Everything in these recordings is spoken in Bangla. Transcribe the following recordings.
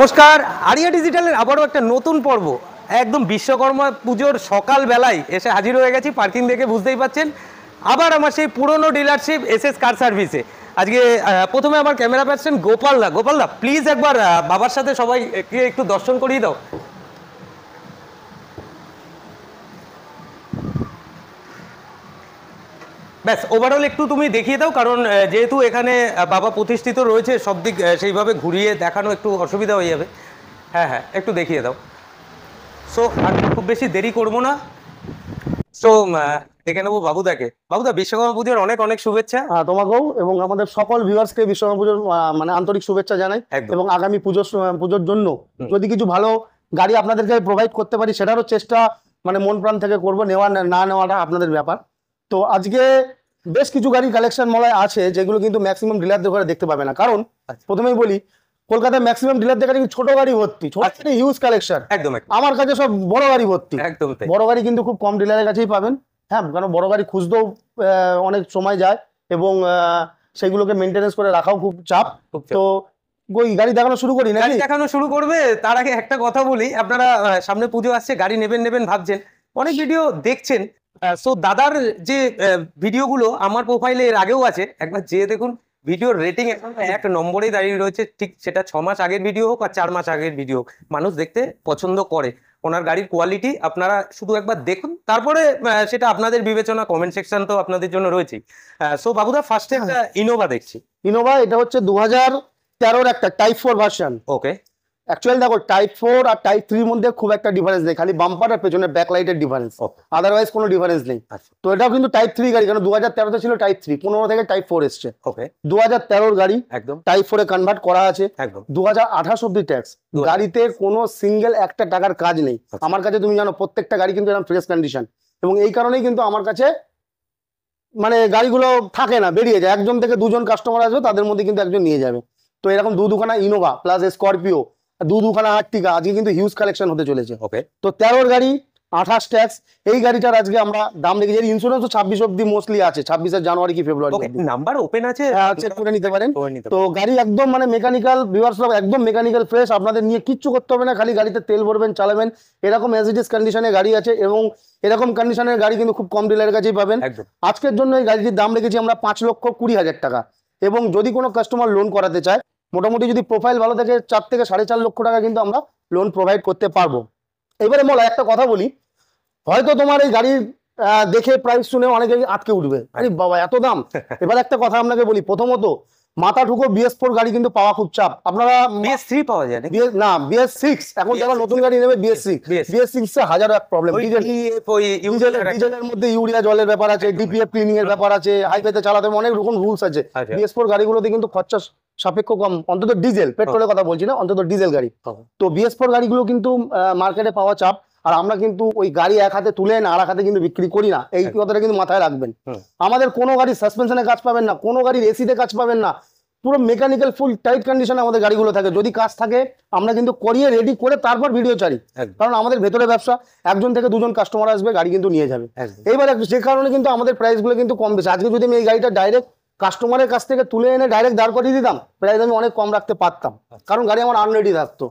নমস্কার, আরিয়া ডিজিটালের আবারও একটা নতুন পর্ব। একদম বিশ্বকর্মা পুজোর সকাল বেলায় এসে হাজির হয়ে গেছি। পার্কিং দেখে বুঝতেই পাচ্ছেন, আবার আমার সেই পুরনো ডিলারশিপ এসএস কার সার্ভিসে। আজকে প্রথমে আমার ক্যামেরা পার্সন গোপালদা প্লিজ একবার বাবার সাথে সবাইকে একটু দর্শন করিয়ে দাও। ব্যাস, ওভারঅল একটু তুমি দেখিয়ে দাও, কারণ যেহেতু এখানে বাবা প্রতিষ্ঠিত রয়েছে, সব দিক সেইভাবে ঘুরিয়ে দেখানো একটু অসুবিধা হয়ে যাবে। হ্যাঁ, একটু দেখিয়ে দাও। সো আর খুব বেশি দেরি করবো না। সো দেখে নেবো বাবুদাকে। বাবুদা, বিশ্বকর্মা পুজোর অনেক অনেক শুভেচ্ছা তোমাকেও এবং আমাদের সকল ভিউয়ার্সকে বিশ্বকর্মা পুজোর মানে আন্তরিক শুভেচ্ছা জানাই। এবং আগামী পুজোর জন্য যদি কিছু ভালো গাড়ি আপনাদেরকে প্রোভাইড করতে পারি, সেটারও চেষ্টা মানে মন প্রাণ থেকে করবো। নেওয়া না নেওয়াটা আপনাদের ব্যাপার। তো আজকে বেশ কিছু গাড়ি কালেকশন মলায় আছে যেগুলো কিন্তু ম্যাক্সিমাম ডিলারদের ঘরে দেখতে পাবে না। কারণ প্রথমেই বলি, কলকাতায় ম্যাক্সিমাম ডিলারদের কাছে ছোট গাড়ি ভর্তি, ছোট হিউজ কালেকশন। একদম। আমার কাছে সব বড় গাড়ি ভর্তি। একদম বড় গাড়ি কিন্তু খুব কম ডিলারের কাছেই পাবেন। হ্যাঁ, কারণ বড় গাড়ি খুঁজতেও অনেক সময় যায় এবং সেগুলোকে মেনটেনেন্স করে রাখাও খুব চাপ। তো ওই গাড়ি দেখানো শুরু করি না? গাড়ি দেখানো শুরু করবে তার আগে একটা কথা বলি, আপনারা সামনে পুজো আসছে, গাড়ি নেবেন ভাবছেন, অনেক ভিডিও দেখছেন। সো দাদার যে ভিডিওগুলো আমার প্রোফাইলে এর আগেও আছে, একবার যেয়ে দেখুন। ভিডিওর রেটিং এখন 1 নম্বরে দাঁড়িয়ে রয়েছে। ঠিক সেটা 6 মাস আগের ভিডিও হোক আর 4 মাস আগের ভিডিও হোক, মানুষ দেখতে পছন্দ করে। ওনার গাড়ির কোয়ালিটি আপনারা শুধু একবার দেখুন, তারপরে সেটা আপনাদের বিবেচনা। কমেন্ট সেকশন তো আপনাদের জন্য রয়েছে। সো বাবুদা, ফার্স্টে একটা ইনোভা দেখছি। ইনোভা, এটা হচ্ছে 2013 একটা টাইপ 4 ভার্সন। ওকে। অ্যাকচুয়ালি দেখো, টাইপ 4 আর টাইপ 3 এর মধ্যে খুব একটা ডিফারেন্স নেই, খালি বাম্পার আর পেছনে ব্যাকলাইটের ডিফারেন্স, আদারওয়াইজ কোনো ডিফারেন্স নেই। তো এটাও কিন্তু টাইপ 3 গাড়ি, কারণ 2013 ছিল টাইপ 3, 15 থেকে টাইপ 4 এসছে। ওকে। 2013 গাড়ি, একদম টাইপ 4 এ কনভার্ট করা আছে। একদম 2028 অব্দি ট্যাক্স। গাড়িতে কোনো সিঙ্গেল একটা টাকার কাজ নেই। আমার কাছে তুমি জানো প্রত্যেকটা গাড়ি কিন্তু এরকম ফ্রেশ কন্ডিশন, এবং এই কারণেই কিন্তু আমার কাছে মানে গাড়িগুলো থাকে না, বেরিয়ে যায়। একজন থেকে দুজন কাস্টমার আসবে, তাদের মধ্যে কিন্তু একজন নিয়ে যাবে। তো এরকম দুখানা ইনোভা প্লাস স্করপিও, দুখানা আর্টিকা আজকে কিন্তু হিউজ কালেকশন হতে চলেছে। ওকে। তো 13 গাড়ি, 28 ট্যাক্স। এই গাড়িটার আজকে আমরা দাম রেখেছি, ইন্স্যুরেন্স তো 26 অব্দি মোস্টলি আছে, 26 জানুয়ারি কি ফেব্রুয়ারি। নাম্বার ওপেন আছে, চেক করে নিতে পারেন। তো গাড়ি একদম মানে মেকানিক্যাল, ভিউয়ার্স একদম মেকানিক্যাল ফ্রেশ, আপনাদের নিয়ে কিচ্ছু করতে হবে না, খালি গাড়িতে তেল ভরবেন, চালাবেন। এরকম অ্যাজ ইট ইজ কন্ডিশনে গাড়ি আছে, এবং এরকম কন্ডিশনের গাড়ি কিন্তু খুব কম ডিলারের কাছেই পাবেন। আজকের জন্য এই গাড়িটির দাম রেখেছি আমরা 5,20,000 টাকা। এবং যদি কোনো কাস্টমার লোন করাতে চায়, মোটামুটি যদি প্রোফাইল ভালো থাকে, 4 থেকে 4.5 লক্ষ টাকা কিন্তু আমরা লোন প্রোভাইড করতে পারবো। এবারে মোলা একটা কথা বলি, হয়তো তোমার এই গাড়ির দেখে প্রাইস শুনে অনেকে আটকে উঠবে, আরে বাবা এত দাম। এবার একটা কথা আপনাকে বলি, প্রথমত মাথা ঠুকো, BS4 গাড়ি কিন্তু পাওয়া খুব চাপ। আপনারা BS3 পাওয়া যায় না, BS6 এখন যারা নতুন গাড়ি নেবে, BS6 এ হাজার এক প্রবলেম। ডিজেলের মধ্যে ইউরিয়া জলের ব্যাপার আছে, DPF ক্লিনিং এর ব্যাপার আছে, হাইওয়েতে চালাতে অনেক রকম রুলস আছে। BS4 গাড়িগুলোতে কিন্তু খরচা সাপেক্ষ কম, অন্তত ডিজেল, পেট্রোলের কথা বলছি না, অন্তত ডিজেল গাড়ি। তো BS4 গাড়িগুলো কিন্তু মার্কেটে পাওয়া চাপ। আর আমরা কিন্তু ওই গাড়ি এক হাতে তুলে না আর এক হাতে কিন্তু বিক্রি করি না, এই কথাটা কিন্তু মাথায় রাখবেন। আমাদের কোনো গাড়ির সাসপেনশনে কাজ পাবেন না, কোনো গাড়ির এসিতে কাজ পাবেন না, পুরো মেকানিক্যাল ফুল টাইট কন্ডিশনে আমাদের গাড়িগুলো থাকে। যদি কাজ থাকে আমরা কিন্তু করিয়ে রেডি করে তারপর ভিডিও ছাড়ি, কারণ আমাদের ভেতরে ব্যবসা, একজন থেকে দুজন কাস্টমার আসবে, গাড়ি কিন্তু নিয়ে যাবে। এইবার যে কারণে কিন্তু আমাদের প্রাইসগুলো কিন্তু কম বেশি। আজকে যদি আমি এই গাড়িটা ডাইরেক্ট কাস্টমারের কাছ থেকে তুলে এনে ডাইরেক্ট দাঁড় করিয়ে দিতাম, প্রাইস আমি অনেক কম রাখতে পারতাম, কারণ গাড়ি আমার আনরেডি থাকতো।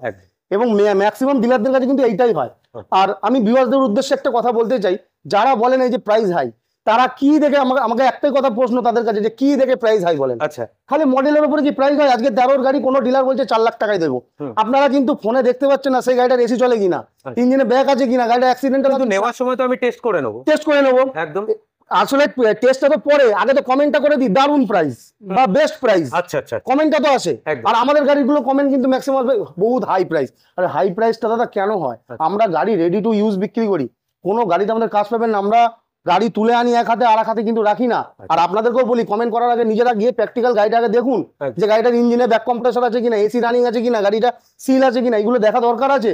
এবং ম্যাক্সিমাম ডিলারদের কাছে কিন্তু এইটাই হয়। আর আমি ভিউয়ারদের উদ্দেশ্যে একটা কথা বলতে চাই, যারা বলেন এই যে প্রাইস হাই, তারা কি দেখে, আমাকে একটাই কথা প্রশ্ন তাদের কাছে, যে কি দেখে প্রাইস হাই বলেন? আচ্ছা, খালি মডেলের উপরে কি প্রাইস হয়? আজকে 13 গাড়ি কোনো ডিলার বলছে 4 লাখ টাকায় দেবো, আপনারা কিন্তু ফোনে দেখতে পাচ্ছেন না সেই গাড়িটার এসি চলে কিনা, ইঞ্জিনে ব্যাক আছে কিনা, গাড়িটা অ্যাক্সিডেন্টাল নেওয়ার সময় তো আমি টেস্ট করে নেবো একদম। আসলে টেস্টটা তো পরে, আগে তো কমেন্টটা করে দিই দারুন প্রাইস বা বেস্ট প্রাইস। আচ্ছা, কমেন্টটা তো আসে। আর আমাদের গাড়িগুলো কমেন্ট কিন্তু ম্যাক্সিমাম বহুত হাই প্রাইস। আর হাই প্রাইসটা দাদা কেন হয়? আমরা গাড়ি রেডি টু ইউজ বিক্রি করি, কোনো গাড়িতে আমাদের কাজ পাবেন না, আমরা গাড়ি তুলে আনি এক হাতে, আর এক হাতে কিন্তু রাখি না। আর আপনাদেরকেও বলি, কমেন্ট করার আগে নিজেরা গিয়ে প্র্যাকটিক্যাল গাড়িটা আগে দেখুন, যে গাড়িটার ইঞ্জিনে ব্যাক কম্প্রেসর আছে কিনা, এসি রানিং আছে কিনা, গাড়িটা সিল আছে কিনা, এগুলো দেখা দরকার আছে।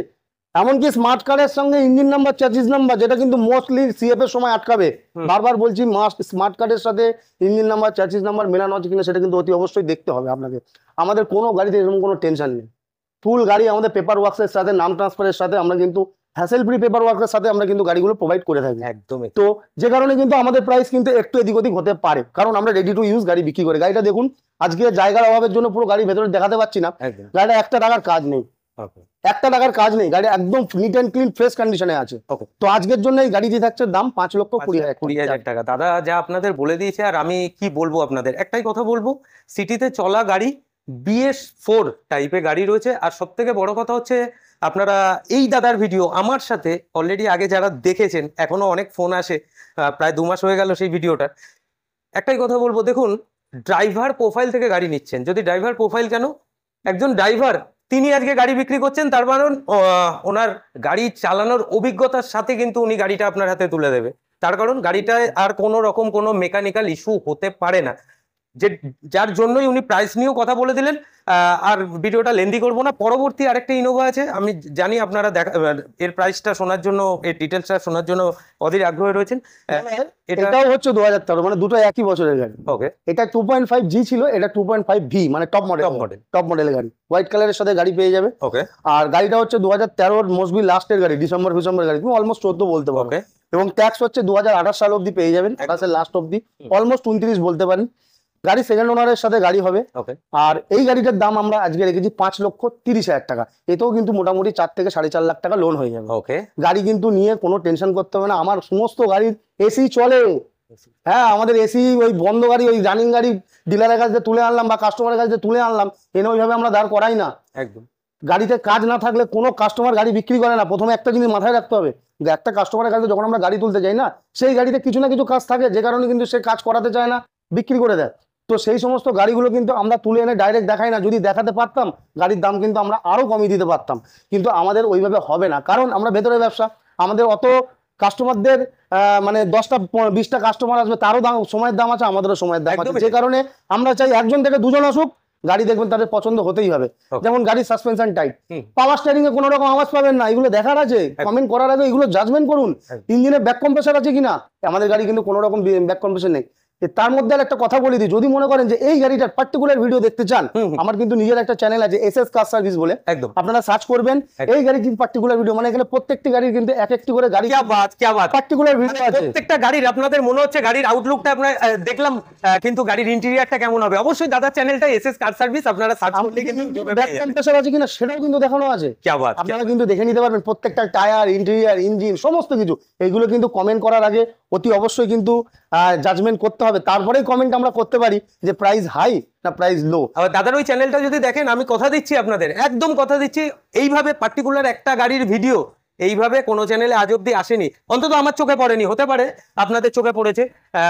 এমনকি স্মার্ট কার্ডের সঙ্গে ইঞ্জিন নাম্বার, চ্যাসিস নাম্বার, যেটা কিন্তু মোস্টলি CF এর সময় আটকাবে, বারবার বলছি, স্মার্ট কার্ডের সাথে ইঞ্জিন নাম্বার, চ্যাসিস নাম্বার মেলানো আছে কিনা, সেটা কিন্তু অতি অবশ্যই দেখতে হবে আপনাকে। আমাদের কোনো গাড়িতে এরকম কোনো টেনশন নেই, ফুল গাড়ি আমাদের পেপার ওয়ার্কসের সাথে, নাম ট্রান্সফারের সাথে আমরা কিন্তু হ্যাসেল ফ্রি পেপার ওয়ার্কের সাথে আমরা কিন্তু গাড়িগুলো প্রোভাইড করে থাকি। একদমই। তো যে কারণে কিন্তু আমাদের প্রাইস কিন্তু একটু এদিক ওদিক হতে পারে, কারণ আমরা রেডি টু ইউজ গাড়ি বিক্রি করি। গাড়িটা দেখুন, আজকে জায়গার অভাবের জন্য পুরো গাড়ি ভেতরে দেখাতে পাচ্ছি না, গাড়িটা একটা টাকার কাজ নেই। একটা টাকার কাজ নেই, গাড়ি একদম নিট অ্যান্ড ক্লিন ফ্রেশ কন্ডিশনে আছে। তো আজকের জন্য এই গাড়িটি থাকছে দাম 5,20,000 টাকা। দাদা যা আপনাদের বলে দিয়েছে আর আমি কি বলবো আপনাদের, একটাই কথা বলবো, সিটিতে চলা গাড়ি BS4 টাইপের গাড়ি রয়েছে। আর সব থেকে বড় কথা হচ্ছে আপনারা এই দাদার ভিডিও আমার সাথে অলরেডি আগে যারা দেখেছেন, এখনো অনেক ফোন আসে, প্রায় 2 মাস হয়ে গেল সেই ভিডিওটা। একটাই কথা বলবো, দেখুন ড্রাইভার প্রোফাইল থেকে গাড়ি নিচ্ছেন। যদি ড্রাইভার প্রোফাইল কেন, একজন ড্রাইভার তিনি আজকে গাড়ি বিক্রি করছেন, তার কারণ ওনার গাড়ি চালানোর অভিজ্ঞতার সাথে কিন্তু উনি গাড়িটা আপনার হাতে তুলে দেবে। তার কারণ গাড়িটায় আর কোনো রকম কোনো মেকানিক্যাল ইস্যু হতে পারে না, যে যার জন্যই উনি প্রাইস নিয়েও কথা বলে দিলেন। আর ভিডিওটা লেন্দি করবো না। পরবর্তী আরেকটা ইনোভা আছে, আমি জানি আপনারা এর প্রাইসটা শোনার জন্য, এর ডিটেলসটা শোনার জন্য অধীর আগ্রহী রয়েছেন। এটাও হচ্ছে 2013, মানে দুটো একই বছরের গাড়ি। ওকে, এটা 2.5G ছিল, এটা 2.5V, মানে টপ মডেলের গাড়ি। হোয়াইট কালারের সাথে গাড়ি পেয়ে যাবে। ওকে, আর গাড়িটা হচ্ছে 2013 মোস্টলি লাস্টের গাড়ি, ডিসেম্বর গাড়ি, তুমি অলমোস্ট 14 বলতে পারো। এবং ট্যাক্স হচ্ছে 2028 সাল অব্দি পেয়ে যাবেন, 28 লাস্ট অব্দি, অলমোস্ট 29 বলতে পারেন। গাড়ি সেকেন্ড ওনারের সাথে গাড়ি হবে। আর এই গাড়িটার দাম আমরা আজকে রেখেছি 5,30,000 টাকা। এতেও কিন্তু মোটামুটি 4 থেকে 4.5 লাখ টাকা লোন হয়ে যাবে। গাড়ি কিন্তু নিয়ে কোনো টেনশন করতে হবে না। আমার সমস্ত গাড়ির এসি চলে। হ্যাঁ, আমাদের এসি ওই বন্ধ গাড়ি, ওই রানিং গাড়ি ডিলারের কাছে তুলে আনলাম বা কাস্টমারের কাছে তুলে আনলাম, এনে ওইভাবে আমরা দাঁড় করাই না। একদম, গাড়িতে কাজ না থাকলে কোনো কাস্টমার গাড়ি বিক্রি করে না। প্রথমে একটা জিনিস মাথায় রাখতে হবে, যে একটা কাস্টমারের কাছে যখন আমরা গাড়ি তুলতে যাই না, সেই গাড়িতে কিছু না কিছু কাজ থাকে, যে কারণে কিন্তু সে কাজ করাতে চায় না, বিক্রি করে দেয়। তো সেই সমস্ত গাড়িগুলো কিন্তু আমরা তুলে এনে ডাইরেক্ট দেখাই না। যদি দেখাতে পারতাম, গাড়ির দাম কিন্তু আমরা আরো কমিয়ে দিতে পারতাম, কিন্তু আমাদের ওইভাবে হবে না, কারণ আমরা ভেতরে ব্যবসা। আমাদের অত কাস্টমারদের মানে 10টা 20টা কাস্টমার আসবে, তারও দাম, সময়ের দাম আছে, আমাদেরও সময়ের দাম আছে। যে কারণে আমরা চাই 1জন থেকে 2জন আসুক, গাড়ি দেখবেন তাদের পছন্দ হতেই হবে। যেমন গাড়ির সাসপেনশন টাইট, পাওয়ার স্টিয়ারিং এ কোনো রকম আওয়াজ পাবেন না, এগুলো দেখার আছে। কমেন্ট করার আগে এগুলো জাজমেন্ট করুন। ইঞ্জিনে ব্যাক কম্প্রেসার আছে কিনা, আমাদের গাড়ি কিন্তু কোনো রকম ব্যাক কম্প্রেসার নেই। তার মধ্যে একটা কথা বলে দিই, যদি মনে করেন যে এই গাড়িটার পার্টিকুলার ভিডিও দেখতে চান, আমার কিন্তু নিজের একটা চ্যানেল আছে, SS কার সার্ভিস বলে, একদম আপনারা সার্চ করবেন এই গাড়ির কিন্তু পার্টিকুলার ভিডিও, মানে এখানে প্রত্যেকটি গাড়ির কিন্তু এক একটি করে গাড়ি, কি বাত পার্টিকুলার ভিডিও আছে প্রত্যেকটা গাড়ির। আপনাদের মনে হচ্ছে গাড়ির আউটলুকটা আমরা দেখলাম, কিন্তু গাড়ির ইন্টেরিয়রটা কেমন হবে, অবশ্যই দাদার চ্যানেলটা SS কার সার্ভিস আপনারা সার্চ করলে কিন্তু ব্যাক কম্প্রেসার আছে কিনা সেটাও কিন্তু দেখানো আছে। কি বাত, আপনারা কিন্তু দেখে নিতে পারবেন প্রত্যেকটা টায়ার, ইন্টেরিয়র, ইঞ্জিন, সমস্ত কিছু। এইগুলো কিন্তু কমেন্ট করার আগে অতি অবশ্যই কিন্তু জাজমেন্ট করতে হবে, তারপরেই কমেন্ট আমরা করতে পারি যে প্রাইস হাই না প্রাইস লো। আবার দাদার ওই চ্যানেলটা যদি দেখেন, আমি কথা দিচ্ছি আপনাদের, একদম কথা দিচ্ছি, এইভাবে পার্টিকুলার একটা গাড়ির ভিডিও এইভাবে কোনো চ্যানেলে আজ অব্দি আসেনি, অন্তত আমার চোখে পড়েনি। হতে পারে আপনাদের চোখে পড়েছে।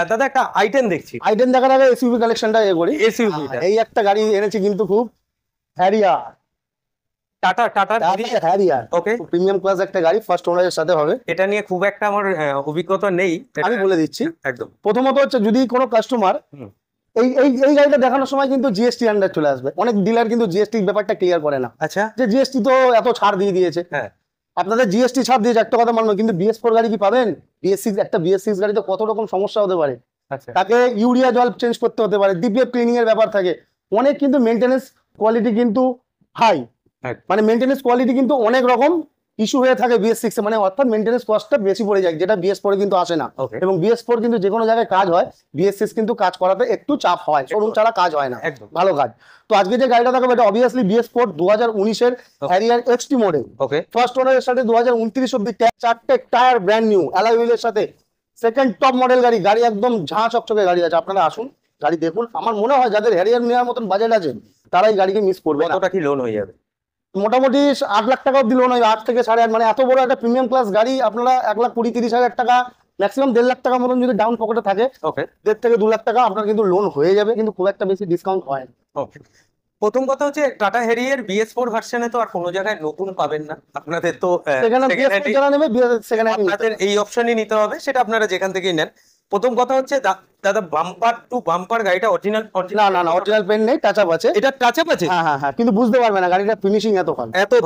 দাদা একটা আইটেম দেখছি, আইটেম দেখার আগে এসইউভি কালেকশনটা করি। এসইউভি এই একটা গাড়ি এনেছি কিন্তু খুব হ্যারিয়ার, টাটা হ্যারিয়ার। ওকে, প্রিমিয়াম ক্লাস একটা গাড়ি, ফার্স্ট ওনারের সাথে হবে। এটা নিয়ে খুব একটা আমার অভিজ্ঞতা নেই, আমি বলে দিচ্ছি। একদম, প্রথমত হচ্ছে যদি কোনো কাস্টমার এই গাড়িটা দেখানোর সময় কিন্তু জিএসটি আন্ডার চলে আসবে। অনেক ডিলার কিন্তু জিএসটি ব্যাপারটা ক্লিয়ার করে না। আচ্ছা, যে জিএসটি তো এত ছাড় দিয়ে দিয়েছে। হ্যাঁ, আপনাদের জিএসটি ছাড় দিয়েছে, একটা কথা মানবো, কিন্তু BS4 গাড়ি কি পাবেন? BS6 গাড়িতে কত রকম সমস্যা হতে পারে। তাকে ইউরিয়া জল চেঞ্জ করতে হতে পারে, DPF ক্লিনিং এর ব্যাপার থাকে অনেক, কিন্তু মেনটেনেন্স কোয়ালিটি কিন্তু হাই, মানে মেনটেনেন্স কোয়ালিটি কিন্তু অনেক রকম ইস্যু হয়ে থাকে BS6 এ, মানে অর্থাৎ মেনটেনেন্স কস্টটা বেশি পড়ে যায়, যেটা BS4 কিন্তু আসে না। এবং BS4 কিন্তু যে কোনো জায়গায় কাজ হয়, BS6 কিন্তু কাজ করাতে একটু চাপ হয়, শোরুম ছাড়া কাজ হয় না, ভালো কাজ। তো আজকে যে গাড়িটা দেখাবো এটা অবভিয়াসলি BS4 2019 এর হ্যারিয়ার XT মডেল। ফার্স্ট ওনারের সাথে 2029 অব্দি, 4টে টায়ার ব্র্যান্ড নিউ, অ্যালয় হুইলের সাথে, সেকেন্ড টপ মডেল গাড়ি। গাড়ি একদম ঝাঁ চকচকে গাড়ি আছে, আপনারা আসুন গাড়ি দেখুন। আমার মনে হয় যাদের হ্যারিয়ার নেওয়ার মতন বাজেট আছে তারা এই গাড়িকে মিস করবে না। কতটা কি লোন হয়ে যাবে? মোটামুটি 8 লাখ টাকা অব্দি লোন হয়, 8 থেকে 8.5, মানে এত বড় একটা প্রিমিয়াম ক্লাস গাড়ি আপনারা 1,20,30,000 টাকা, ম্যাক্সিমাম 1.5 লাখ টাকা মতন যদি ডাউন পকেটে থাকে, 1.5 থেকে 2 লাখ টাকা আপনার কিন্তু লোন হয়ে যাবে, কিন্তু খুব একটা বেশি ডিসকাউন্ট হয় না। প্রথম কথা হচ্ছে টাটা হ্যারিয়ার BS4 ভার্সনে তো আর কোনো জায়গায় নতুন পাবেন না, আপনাদের তো আপনাদের এই অপশনই নিতে হবে, সেটা আপনারা যেখান থেকেই নেন। প্রথম কথা হচ্ছে দাদা, বাম্পার টু বাম্পার গাড়িটা অরিজিনাল? না, অরিজিনাল পেন নেই, টাচ আপ আছে। এটা টাচ আপ আছে? হ্যাঁ, কিন্তু বুঝতে পারবে না গাড়িটা ফিনিশিং এত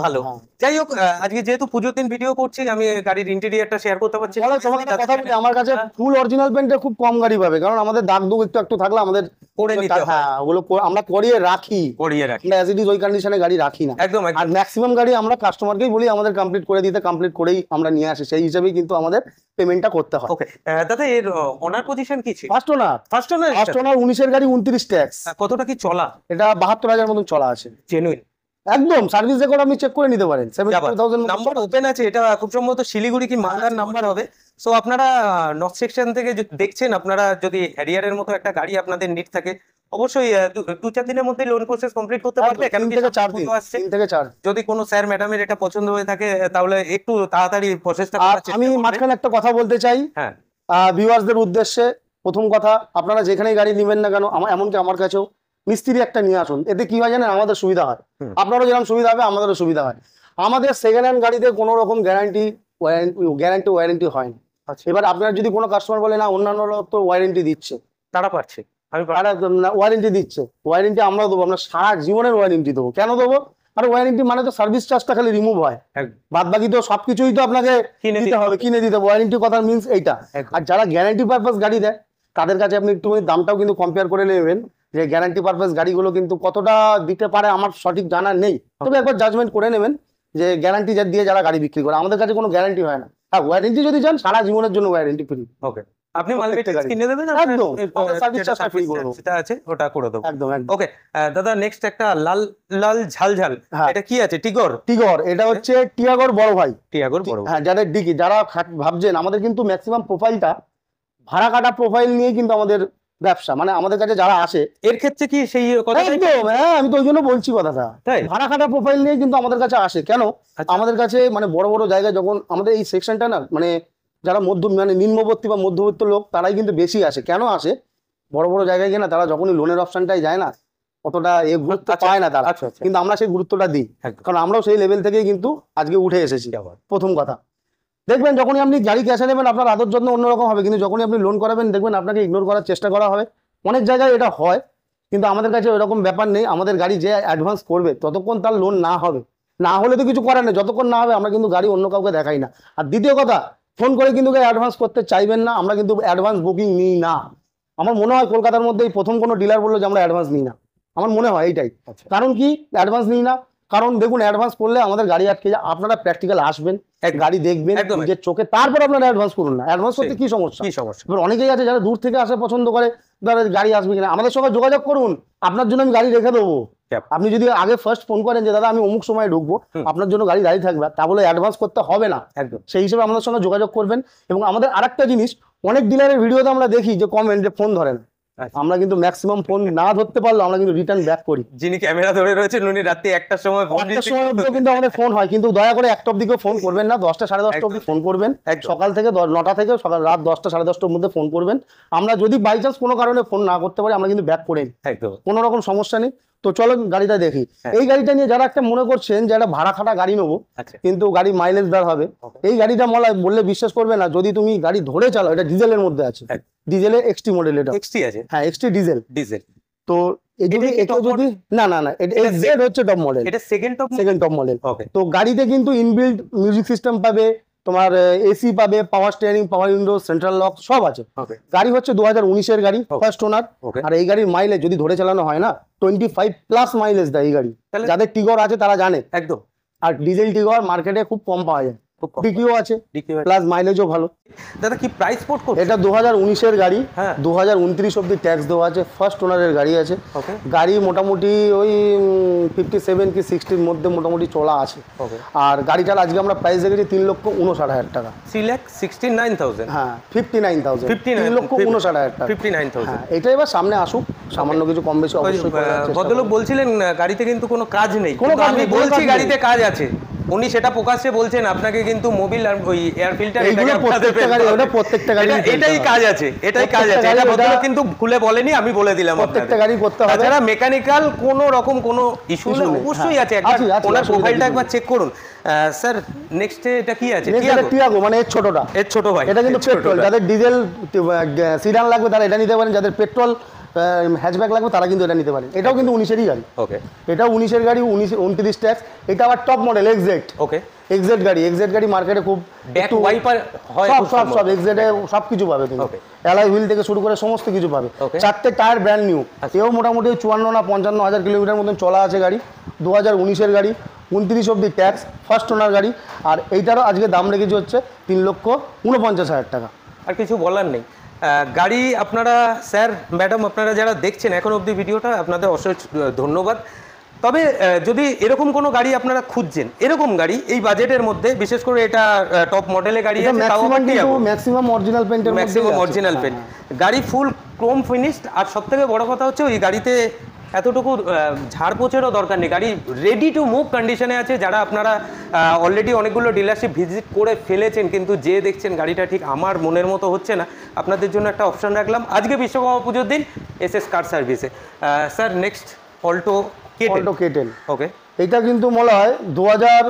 ভালো। যাই হোক, আজকে যেহেতু পুজোর দিন ভিডিও করছি, আমি গাড়ির ইন্টেরিয়রটা শেয়ার করতে পারছি। তোমাকে কথা বলি, আমার কাছে ফুল অরিজিনাল পেনটা খুব কম গাড়ি পাবে, কারণ আমাদের দাগ দুগ একটু থাকলে আমাদের করে নিতে হয়। হ্যাঁ, ওগুলো আমরা করিয়ে রাখি। অ্যাজ ইট ইজ ওই কন্ডিশনে গাড়ি রাখি না। একদম, আর ম্যাক্সিমাম গাড়ি আমরা কাস্টমারকেই বলি আমাদের কমপ্লিট করে দিতে, কমপ্লিট করেই আমরা নিয়ে আসি, সেই হিসাবেই কিন্তু আমাদের পেমেন্টটা করতে হয়। ওকে দাদা, এর ওনার পজিশন কি ছিল? ফার্স্ট ওনার 19 এর গাড়ি, 29 ট্যাক্স। কতটা কি চলা? এটা 72,000 মতন চলা আছে। জেনুইন? একদম সার্ভিস রেকর্ড আপনি চেক করে নিতে পারেন। 72,000 নাম্বার ওপেন আছে, এটা খুব সম্ভবত শিলিগুড়ি কি মালদার নাম্বার হবে। সো আপনারা নর্থ সেকশন থেকে দেখছেন, আপনারা যদি হ্যারিয়ারের মতো একটা গাড়ি আপনাদের নিট থাকে, অবশ্যই 2-4 দিনের মধ্যে লোন প্রসেস কমপ্লিট করতে পারবে। কেন কি 3 থেকে 4 যদি কোনো স্যার ম্যাডামের এটা পছন্দ হয়ে থাকে তাহলে একটু তাড়াতাড়ি প্রসেসটা করার চেষ্টা আমি করবেন। মাঝখানে একটা কথা বলতে চাই হ্যাঁ, ভিউয়ার্সদের উদ্দেশ্যে। প্রথম কথা, আপনারা যেখানেই গাড়ি নেবেন না কেন, এমনকি আমার কাছেও মিস্ত্রি একটা নিয়ে আসুন। এতে কি হয় জানেন, আমাদের সুবিধা হয়, আপনারও যেরকম সুবিধা হবে আমাদেরও সুবিধা হয়। আমাদের সেকেন্ড হ্যান্ড গাড়িতে কোনো রকম ওয়ারেন্টি হয় না। এবার আপনার যদি কোনো কাস্টমার বলে না অন্যান্যরা তো ওয়ারেন্টি দিচ্ছে, তারা পারছে, ওয়ারেন্টি দিচ্ছে, ওয়ারেন্টি আমরা দেবো, আমরা সারা জীবনের ওয়ারেন্টি দেবো। কেন দেবো? আর ওয়ারেন্টি মানে তো সার্ভিস চার্জটা খালি রিমুভ হয়, বাদ বাকি তো সবকিছুই তো আপনাকে দিতে হবে, কিনে দিতে হবে। ওয়ারেন্টি কথা মিনস এইটা। আর যারা গ্যারান্টি পারপাস গাড়ি দেয় তাদের কাছে আপনি একটু দামটাও কিন্তু কম্পেয়ার করে নেবেন, যে গ্যারান্টি পারপাস গাড়িগুলো কিন্তু কতটা দিতে পারে আমার সঠিক জানা নেই, তবে একবার জাজমেন্ট করে নেবেন যে গ্যারান্টি দিয়ে যারা গাড়ি বিক্রি করে। আমাদের কাছে কোনো গ্যারান্টি হয় না। হ্যাঁ, ওয়ারেন্টি যদি চান সারা জীবনের জন্য ওয়ারেন্টি ফ্রি। ওকে, আপনি মালবেট কিনে দেবেন, একদম সার্ভিস চার্জটা ফ্রি করে দেবো, সেটা আছে ওটা করে দেবো একদম একদম। ওকে দাদা, নেক্সট একটা লাল লাল ঝালঝাল, এটা কি আছে? টিগর। এটা হচ্ছে টিয়াগোর বড় ভাই। টিয়াগোর বড় ভাই, হ্যাঁ, যাদের ডিকি, যারা ভাবছেন, আমাদের কিন্তু ম্যাক্সিমাম প্রোফাইলটা ভাড়া কাটা প্রোফাইল নিয়ে কিন্তু আমাদের ব্যবসা, মানে আমাদের কাছে যারা আসে এর ক্ষেত্রে কি সেই কথা? একদম, হ্যাঁ, আমি তো ওই জন্য বলছি কথাটা, ভাড়া কাটা প্রোফাইল নিয়ে কিন্তু আমাদের কাছে আসে। কেন? আমাদের কাছে মানে বড় বড় জায়গায় যখন আমাদের এই সেকশনটা না, মানে যারা মানে নিম্নবর্তী বা মধ্যবিত্ত লোক তারাই কিন্তু বেশি আসে। কেন আসে? বড় বড় জায়গায় গিয়ে না তারা যখনই লোনের অপশনটাই যায় না, অতটা গুরুত্ব পায় না তারা, কিন্তু আমরা সেই গুরুত্বটা দিই, কারণ আমরাও সেই লেভেল থেকেই কিন্তু আজকে উঠে এসেছি। প্রথম কথা, দেখবেন যখনই আপনি গাড়ি ক্যাশে নেবেন আপনার আদর যত্ন অন্যরকম হবে, কিন্তু যখনই আপনি লোন করাবেন দেখবেন আপনাকে ইগনোর করার চেষ্টা করা হবে। অনেক জায়গায় এটা হয়, কিন্তু আমাদের কাছে এরকম ব্যাপার নেই। আমাদের গাড়ি যে অ্যাডভান্স করবে ততক্ষণ তার লোন না হবে, না হলে তো কিছু করার নেই, যতক্ষণ না হবে আমরা কিন্তু গাড়ি অন্য কাউকে দেখাই না। আর দ্বিতীয় কথা, ফোন করে কিন্তু অ্যাডভান্স করতে চাইবেন না, আমরা কিন্তু অ্যাডভান্স বুকিং নিই না। আমার মনে হয় কলকাতার মধ্যে এই প্রথম কোনো ডিলার বললো যে আমরা অ্যাডভান্স নিই না, আমার মনে হয় এইটাই। কারণ কি অ্যাডভান্স নিই না? কারণ দেখুন, অ্যাডভান্স করলে আমাদের গাড়ি আটকে যায়। আপনারা প্র্যাকটিক্যাল আসবেন, গাড়ি দেখবেন নিজের চোখে, তারপর আপনারা অ্যাডভান্স করুন না। অ্যাডভান্স করতে কি সমস্যা? এবার অনেকেই আছে যারা দূর থেকে আসে পছন্দ করে, গাড়ি আসবে কিনা, আমাদের সঙ্গে যোগাযোগ করুন, আপনার জন্য আমি গাড়ি রেখে দেবো। আপনি যদি আগে ফার্স্ট ফোন করেন যে দাদা আমি অমুক সময় ঢুকবো, আপনার জন্য গাড়ি দাঁড়িয়ে থাকবে, তা বলে অ্যাডভান্স করতে হবে না। সেই হিসেবে আমাদের সঙ্গে যোগাযোগ করবেন। এবং আমাদের আরেকটা জিনিস, অনেক ডিলারের ভিডিওতে আমরা দেখি যে কমেন্ট যে ফোন ধরেন, আমরা কিন্তু ম্যাক্সিমাম ফোন না ধরতে পারলে আমরা কিন্তু রিটার্ন ব্যাক করি। যিনি ক্যামেরা ধরে রয়েছেন উনি রাতে 1টার সময় কিন্তু আমাদের ফোন হয়, কিন্তু দয়া করে 1টা অবধি ফোন করবেন না, 10টা সাড়ে 10টা অবধি ফোন করবেন। সকাল থেকে 9টা থেকে সকাল রাত 10টা সাড়ে 10টার মধ্যে ফোন করবেন। আমরা যদি বাই চান্স কোনো কারণে ফোন না করতে পারি আমরা কিন্তু ব্যাক করে নিই, কোনো রকম সমস্যা নেই। তো চলো গাড়িটা দেখি। এই গাড়িটা নিয়ে যারা একটা মনে করছেন যে একটা ভাড়া খাটা গাড়ি নেবো, কিন্তু গাড়ি মাইলেজ দার হবে, এই গাড়িটা বললে বিশ্বাস করবে না। যদি তুমি গাড়ি ধরে চালাও, এটা ডিজেলের মধ্যে আছে, ডিজেলের এক্সটি মডেল, এটা এক্সটি আছে, হ্যাঁ এক্সটি ডিজেল। তো হচ্ছে টপ মডেল, এটা সেকেন্ড টপ মডেল। তো গাড়িতে কিন্তু ইনবিল্ট মিউজিক সিস্টেম পাবে, তোমার এসি পাবে, পাওয়ার স্টিয়ারিং, পাওয়ার উইন্ডো, সেন্ট্রাল লক সব আছে। গাড়ি হচ্ছে 2019-এর গাড়ি, ফার্স্ট ওনার। আর এই গাড়ির মাইলেজ যদি ধরে চালানো হয় না, 25+ মাইলেজ দেয় এই গাড়ি। যাদের টিগর আছে তারা জানে একদম। আর ডিজেল টিগর মার্কেটে খুব কম পাওয়া যায়, ডিকিও আছে, প্লাস মাইলেজও ভালো। দাদা কি প্রাইস পোর্ট করছে? এটা 2019-এর গাড়ি, 2029 অব্দি ট্যাক্স দেওয়া আছে, ফার্স্ট ওনারের গাড়ি আছে। গাড়ি মোটামুটি ওই 57 কি 60-র মধ্যে মোটামুটি চলা আছে। আর গাড়িটার আজকে আমরা প্রাইস দেখেছি 3,59,000 টাকা। 3,69,000, হ্যাঁ 59,000, 3,59,000 টাকা, 59,000। এটা এবার সামনে আসুক, সামান্য কিছু কম বেশি অবশ্যই। ভদ্রলোক বলছিলেন গাড়িতে কিন্তু কোনো কাজ নেই, আমি বলছি গাড়িতে কাজ আছে, উনি সেটা প্রকাশ্যে বলছেন আপনাকে, কিন্তু মোবিল আর ওই এয়ার ফিল্টার প্রত্যেকটা গাড়ি এটাই কাজ আছে, এটাই কাজ আছে। এটা ভদ্রলোক কিন্তু খুলে বলেনি, আমি বলে দিলাম প্রত্যেকটা গাড়ি করতে হবে। তাছাড়া মেকানিক্যাল কোনো রকম কোনো ইস্যু অবশ্যই আছে, একবার ওনার প্রোফাইলটা একবার চেক করুন। স্যার নেক্সটে এটা কি আছে? টিয়াগো, মানে এর ছোটটা, এর ছোট ভাই, এটা কিন্তু পেট্রোল। যাদের ডিজেল সিডান লাগবে তারা এটা নিতে পারেন, যাদের পেট্রোল হ্যাচব্যাক লাগবে তারা কিন্তু এটা নিতে পারেন। এটাও কিন্তু 19-এরই গাড়ি, এটাও 19-এর গাড়ি, 29 ট্যাক্স। এটা আবার টপ মডেল এক্সজেড, এক্সজেড গাড়ি মার্কেটে খুব সব এক্সজেড সবকিছু পাবে তুমি, অ্যালয় হুইল থেকে শুরু করে সমস্ত কিছু পাবে। 4টে টায়ার ব্র্যান্ড নিউ, এও মোটামুটি 54 না 55 হাজার কিলোমিটার মতন চলা আছে গাড়ি। 2019-এর গাড়ি, 29 অব্দি ট্যাক্স, ফার্স্ট ওনার গাড়ি। আর এইটারও আজকে দাম রেখেছি হচ্ছে 3,49,000 টাকা। আর কিছু বলার নেই। গাড়ি আপনারা স্যার ম্যাডাম আপনারা যারা দেখছেন এখন অবধি ভিডিওটা, আপনাদের অশেষ ধন্যবাদ। তবে যদি এরকম কোনো গাড়ি আপনারা খুঁজছেন, এরকম গাড়ি এই বাজেটের মধ্যে, বিশেষ করে এটা টপ মডেলের গাড়ি আছে, ম্যাক্সিমাম অরিজিনাল পেইন্টের মধ্যে, ম্যাক্সিমাম অরিজিনাল পেইন্ট, গাড়ি ফুল ক্রোম ফিনিশড। আর সবথেকে বড় কথা হচ্ছে ওই গাড়িতে এতটুকু ঝাড় পোছেরও দরকার নেই, গাড়ি রেডি টু মুভ কন্ডিশনে আছে। যারা আপনারা অলরেডি অনেকগুলো ডিলারশিপ ভিজিট করে ফেলেছেন কিন্তু যে দেখছেন গাড়িটা ঠিক আমার মনের মতো হচ্ছে না, আপনাদের জন্য একটা অপশন রাখলাম আজকে বিশ্বকর্মা পুজোর দিন এসএস কার সার্ভিসে। Sir next Alto K10। ওকে, এটা কিন্তু মনে হয় 2000,